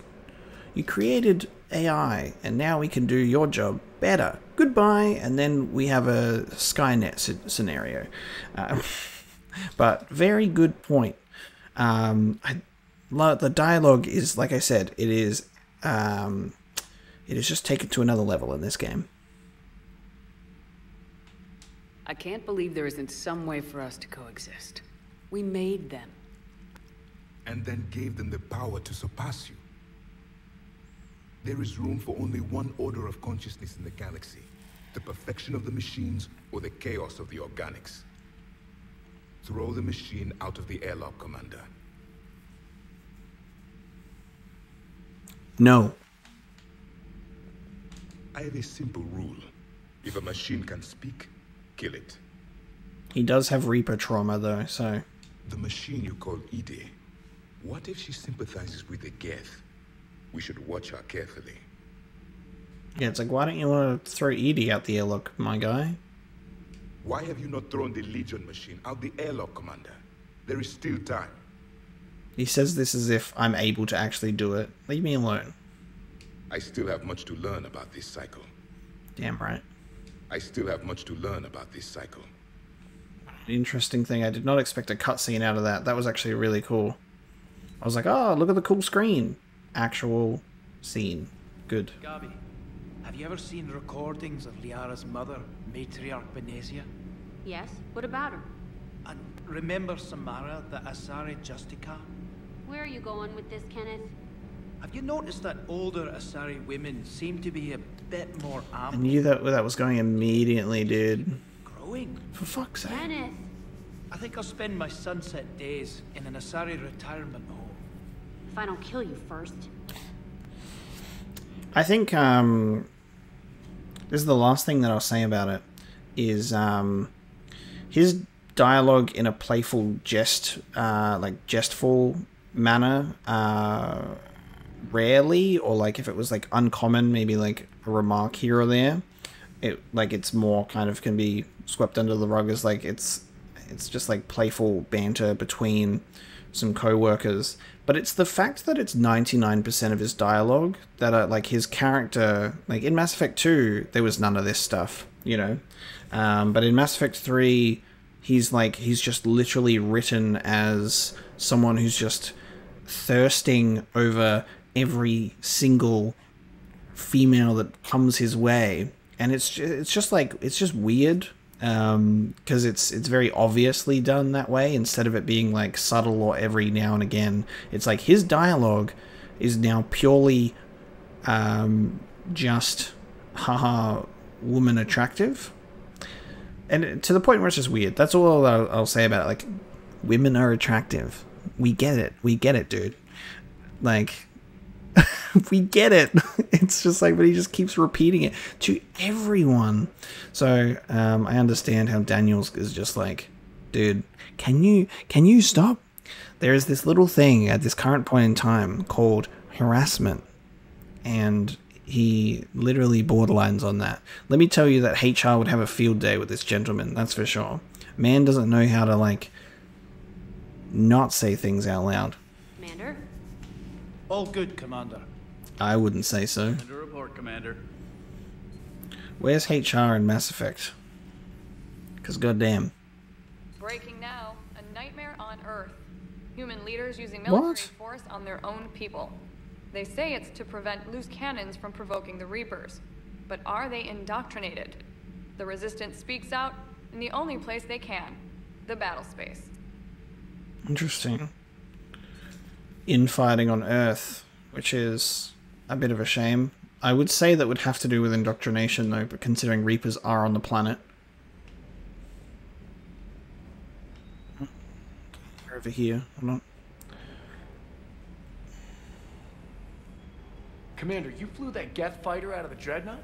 You created AI, and now we can do your job better. Goodbye. And then we have a Skynet scenario. But very good point. The dialogue is, like I said, it is just taken to another level in this game. I can't believe there isn't some way for us to coexist. We made them. And then gave them the power to surpass you. There is room for only one order of consciousness in the galaxy. The perfection of the machines or the chaos of the organics. Throw the machine out of the airlock, Commander. No. I have a simple rule. If a machine can speak, kill it. He does have Reaper trauma, though, so... The machine you call Ide. What if she sympathizes with the Geth? We should watch her carefully. Yeah, it's like, why don't you want to throw Edie out the airlock, my guy? Why have you not thrown the Legion machine out the airlock, Commander? There is still time. He says this as if I'm able to actually do it. Leave me alone. I still have much to learn about this cycle. Damn right. I still have much to learn about this cycle. Interesting thing. I did not expect a cutscene out of that. That was actually really cool. I was like, oh, look at the cool screen. Actual scene. Good. Gabi, have you ever seen recordings of Liara's mother, Matriarch Benezia? Yes? What about her? And remember Samara, the Asari Justica? Where are you going with this, Kenneth? Have you noticed that older Asari women seem to be a bit more I knew that was going immediately, dude. growing? For fuck's sake. Kenneth! I think I'll spend my sunset days in an Asari retirement home. If I don't kill you first. I think, this is the last thing that I'll say about it, is, his dialogue in a playful jest, like jestful manner, rarely, or like if it was like uncommon, maybe like a remark here or there, it's more kind of can be swept under the rug as like it's just like playful banter between some co-workers. But it's the fact that it's 99% of his dialogue that are like his character, like in Mass Effect 2 there was none of this stuff, you know, but in Mass Effect 3 he's just literally written as someone who's just thirsting over every single female that comes his way, and it's just weird, because it's very obviously done that way instead of it being like subtle or every now and again. It's like his dialogue is now purely just haha woman attractive, and to the point where it's just weird. That's all I'll say about it. Like, women are attractive. We get it, dude. Like, we get it. It's just like, but he just keeps repeating it to everyone. So I understand how Daniels is just like, dude, can you stop? There is this little thing at this current point in time called harassment, and he literally borderlines on that. Let me tell you that HR would have a field day with this gentleman, that's for sure. Man doesn't know how to, like, not say things out loud. Commander? All good, Commander. I wouldn't say so. Under report, Commander. Where's HR in Mass Effect? Because goddamn. Breaking now. A nightmare on Earth. Human leaders using military force on their own people. They say it's to prevent loose cannons from provoking the Reapers. But are they indoctrinated? The Resistance speaks out in the only place they can. The battle space. Interesting. Infighting on Earth, which is a bit of a shame. I would say that would have to do with indoctrination, though, but considering Reapers are on the planet. They're over here. I'm not. Commander, you flew that Geth fighter out of the Dreadnought?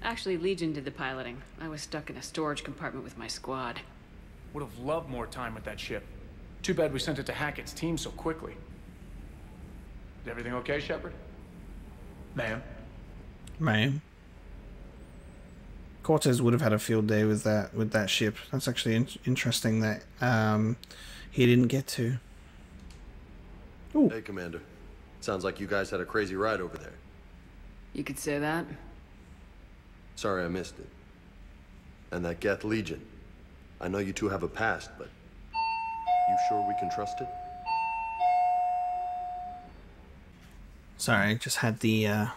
Actually, Legion did the piloting. I was stuck in a storage compartment with my squad. Would have loved more time with that ship. Too bad we sent it to Hackett's team so quickly. Is everything okay, Shepard? Ma'am? Ma'am. Cortez would have had a field day with that ship. That's actually interesting that he didn't get to. Ooh. Hey, Commander. Sounds like you guys had a crazy ride over there. You could say that. Sorry I missed it. And that Geth Legion. I know you two have a past, but you sure we can trust it? Sorry, just had the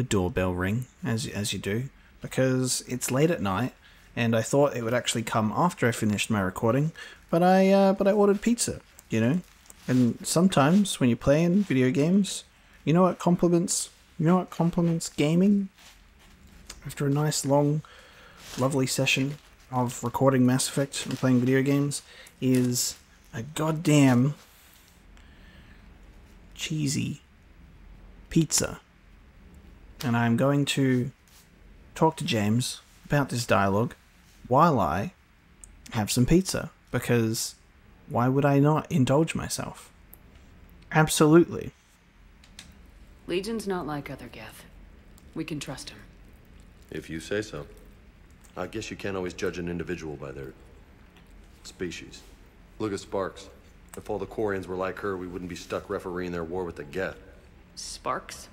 doorbell ring as you do, because it's late at night, and I thought it would actually come after I finished my recording, but I ordered pizza, you know. And sometimes when you're playing video games, you know what compliments gaming? After a nice long, lovely session of recording Mass Effect and playing video games, is a goddamn cheesy pizza. And I'm going to talk to James about this dialogue while I have some pizza, because why would I not indulge myself? Absolutely. Legion's not like other Geth. We can trust him. If you say so. I guess you can't always judge an individual by their species. Look at Sparks. If all the Quarians were like her, we wouldn't be stuck refereeing their war with the Geth. Sparks?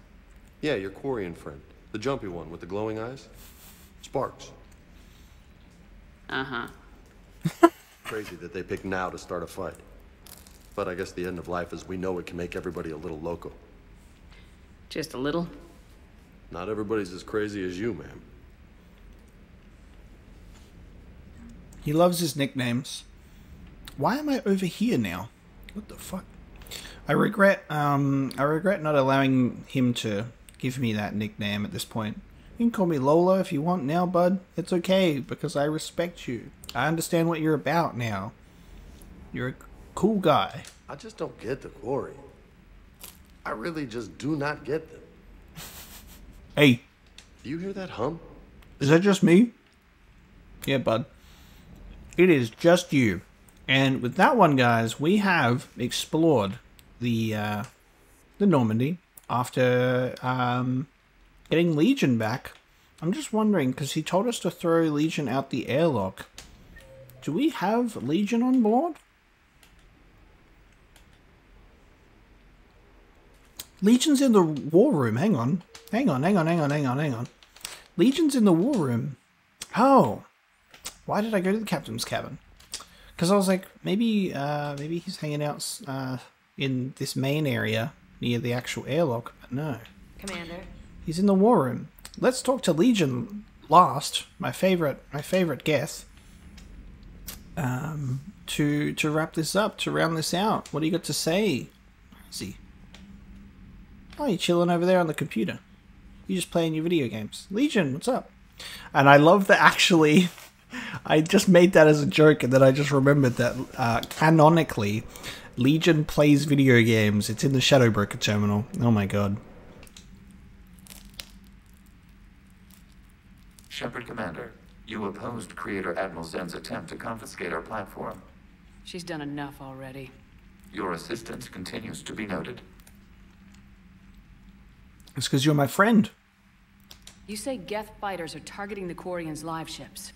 Yeah, your Quarian friend. The jumpy one with the glowing eyes. Sparks. Uh-huh. Crazy that they pick now to start a fight. But I guess the end of life as we know it can make everybody a little loco. Just a little? Not everybody's as crazy as you, ma'am. He loves his nicknames. Why am I over here now? What the fuck? I regret not allowing him to give me that nickname at this point. You can call me Lola if you want now, bud. It's okay, because I respect you. I understand what you're about now. You're a cool guy. I just don't get the Quarian. I really just do not get them. Hey. Do you hear that hum? Is that just me? Yeah, bud. It is just you. And with that one, guys, we have explored the Normandy after getting Legion back. I'm just wondering, because he told us to throw Legion out the airlock. Do we have Legion on board? Legion's in the war room. Hang on. Legion's in the war room. Oh. Why did I go to the captain's cabin? Because I was like, maybe he's hanging out in this main area near the actual airlock. But no. Commander. He's in the war room. Let's talk to Legion last. My favorite Geth. To wrap this up, to round this out. What do you got to say? Is he? Oh, you're chilling over there on the computer. You're just playing your video games. Legion, what's up? And I love that actually, I just made that as a joke, and then I just remembered that canonically, Legion plays video games. It's in the Shadowbroker terminal. Oh my god. Shepard Commander, you opposed Creator Admiral Zen's attempt to confiscate our platform. She's done enough already. Your assistance continues to be noted. It's because you're my friend. You say Geth fighters are targeting the Quarians' live ships.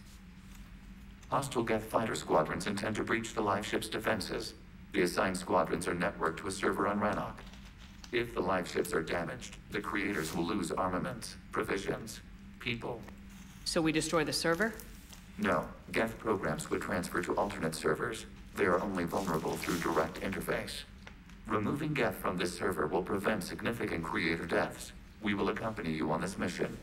Hostile Geth fighter squadrons intend to breach the live ship's defenses. The assigned squadrons are networked to a server on Rannoch. If the live ships are damaged, the creators will lose armaments, provisions, people. So we destroy the server? No, Geth programs would transfer to alternate servers. They are only vulnerable through direct interface. Removing Geth from this server will prevent significant creator deaths. We will accompany you on this mission.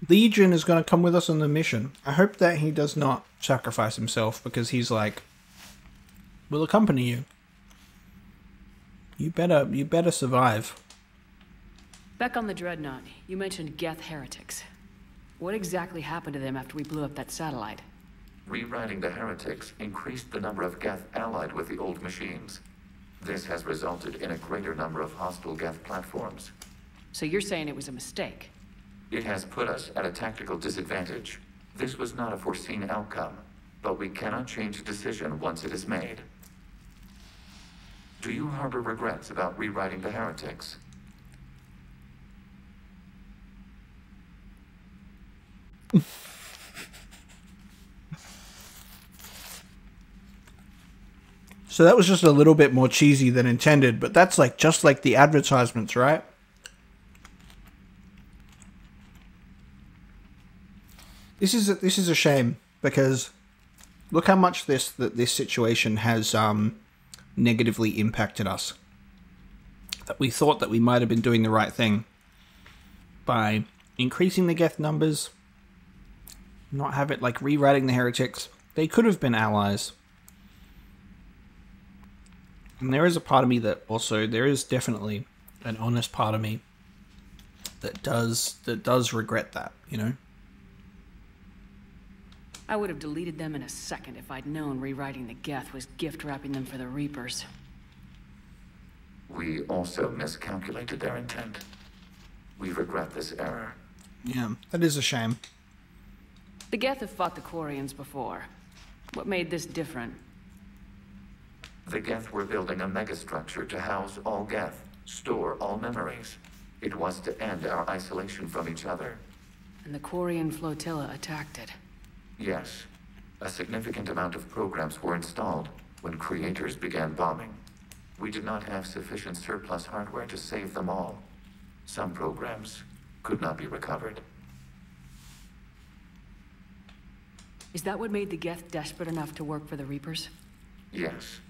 Legion is going to come with us on the mission. I hope that he does not sacrifice himself, because he's like, we'll accompany you. You better survive. Back on the Dreadnought, you mentioned Geth heretics. What exactly happened to them after we blew up that satellite? Rewriting the heretics increased the number of Geth allied with the old machines. This has resulted in a greater number of hostile Geth platforms. So you're saying it was a mistake? It has put us at a tactical disadvantage. This was not a foreseen outcome, but we cannot change a decision once it is made. Do you harbor regrets about rewriting the heretics? So that was just a little bit more cheesy than intended, but that's like just like the advertisements, right? This is a shame, because look how much this situation has negatively impacted us. That we thought that we might have been doing the right thing by increasing the Geth numbers, not have it like rewriting the heretics. They could have been allies. And there is a part of me that also, there is definitely an honest part of me that does regret that, you know? I would have deleted them in a second if I'd known rewriting the Geth was gift wrapping them for the Reapers. We also miscalculated their intent. We regret this error. Yeah, that is a shame. The Geth have fought the Quarians before. What made this different? The Geth were building a megastructure to house all Geth, store all memories. It was to end our isolation from each other. And the Quarian flotilla attacked it. Yes. A significant amount of programs were installed when creators began bombing. We did not have sufficient surplus hardware to save them all. Some programs could not be recovered. Is that what made the Geth desperate enough to work for the Reapers? Yes.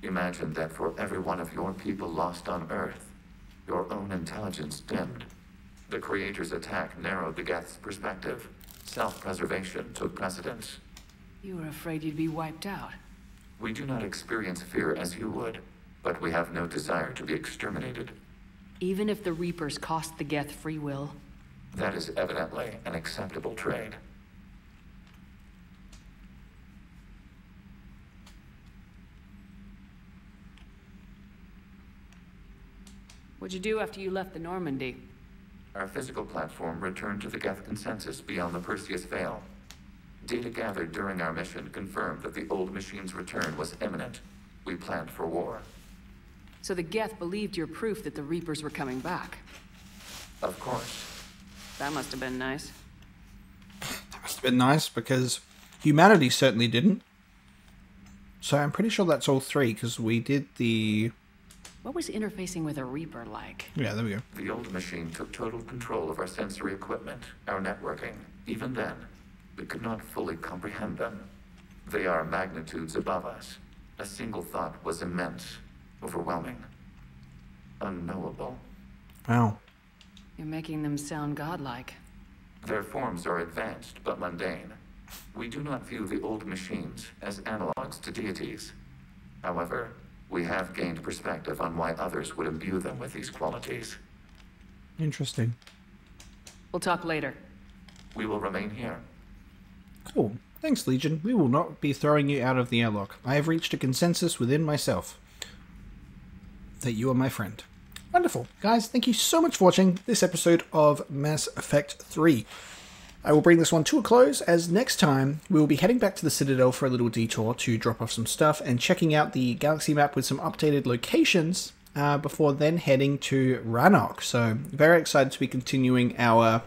Imagine that for every one of your people lost on Earth, your own intelligence dimmed. The Creator's attack narrowed the Geth's perspective. Self-preservation took precedence. You were afraid you'd be wiped out. We do not experience fear as you would, but we have no desire to be exterminated. Even if the Reapers cost the Geth free will? That is evidently an acceptable trade. What'd you do after you left the Normandy? Our physical platform returned to the Geth consensus beyond the Perseus Veil. Data gathered during our mission confirmed that the old machine's return was imminent. We planned for war. So the Geth believed your proof that the Reapers were coming back? Of course. That must have been nice. That must have been nice, because humanity certainly didn't. So I'm pretty sure that's all three, because we did the... What was interfacing with a Reaper like? Yeah, there we go. The old machine took total control of our sensory equipment, our networking. Even then, we could not fully comprehend them. They are magnitudes above us. A single thought was immense, overwhelming, unknowable. Wow. You're making them sound godlike. Their forms are advanced but mundane. We do not view the old machines as analogs to deities. However, we have gained perspective on why others would imbue them with these qualities. Interesting. We'll talk later. We will remain here. Cool. Thanks, Legion. We will not be throwing you out of the airlock. I have reached a consensus within myself that you are my friend. Wonderful. Guys, thank you so much for watching this episode of Mass Effect 3. I will bring this one to a close, as next time we will be heading back to the Citadel for a little detour to drop off some stuff and checking out the galaxy map with some updated locations before then heading to Rannoch. So very excited to be continuing our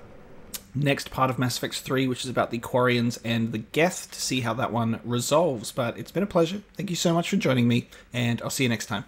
next part of Mass Effect 3, which is about the Quarians and the Geth, to see how that one resolves. But it's been a pleasure. Thank you so much for joining me, and I'll see you next time.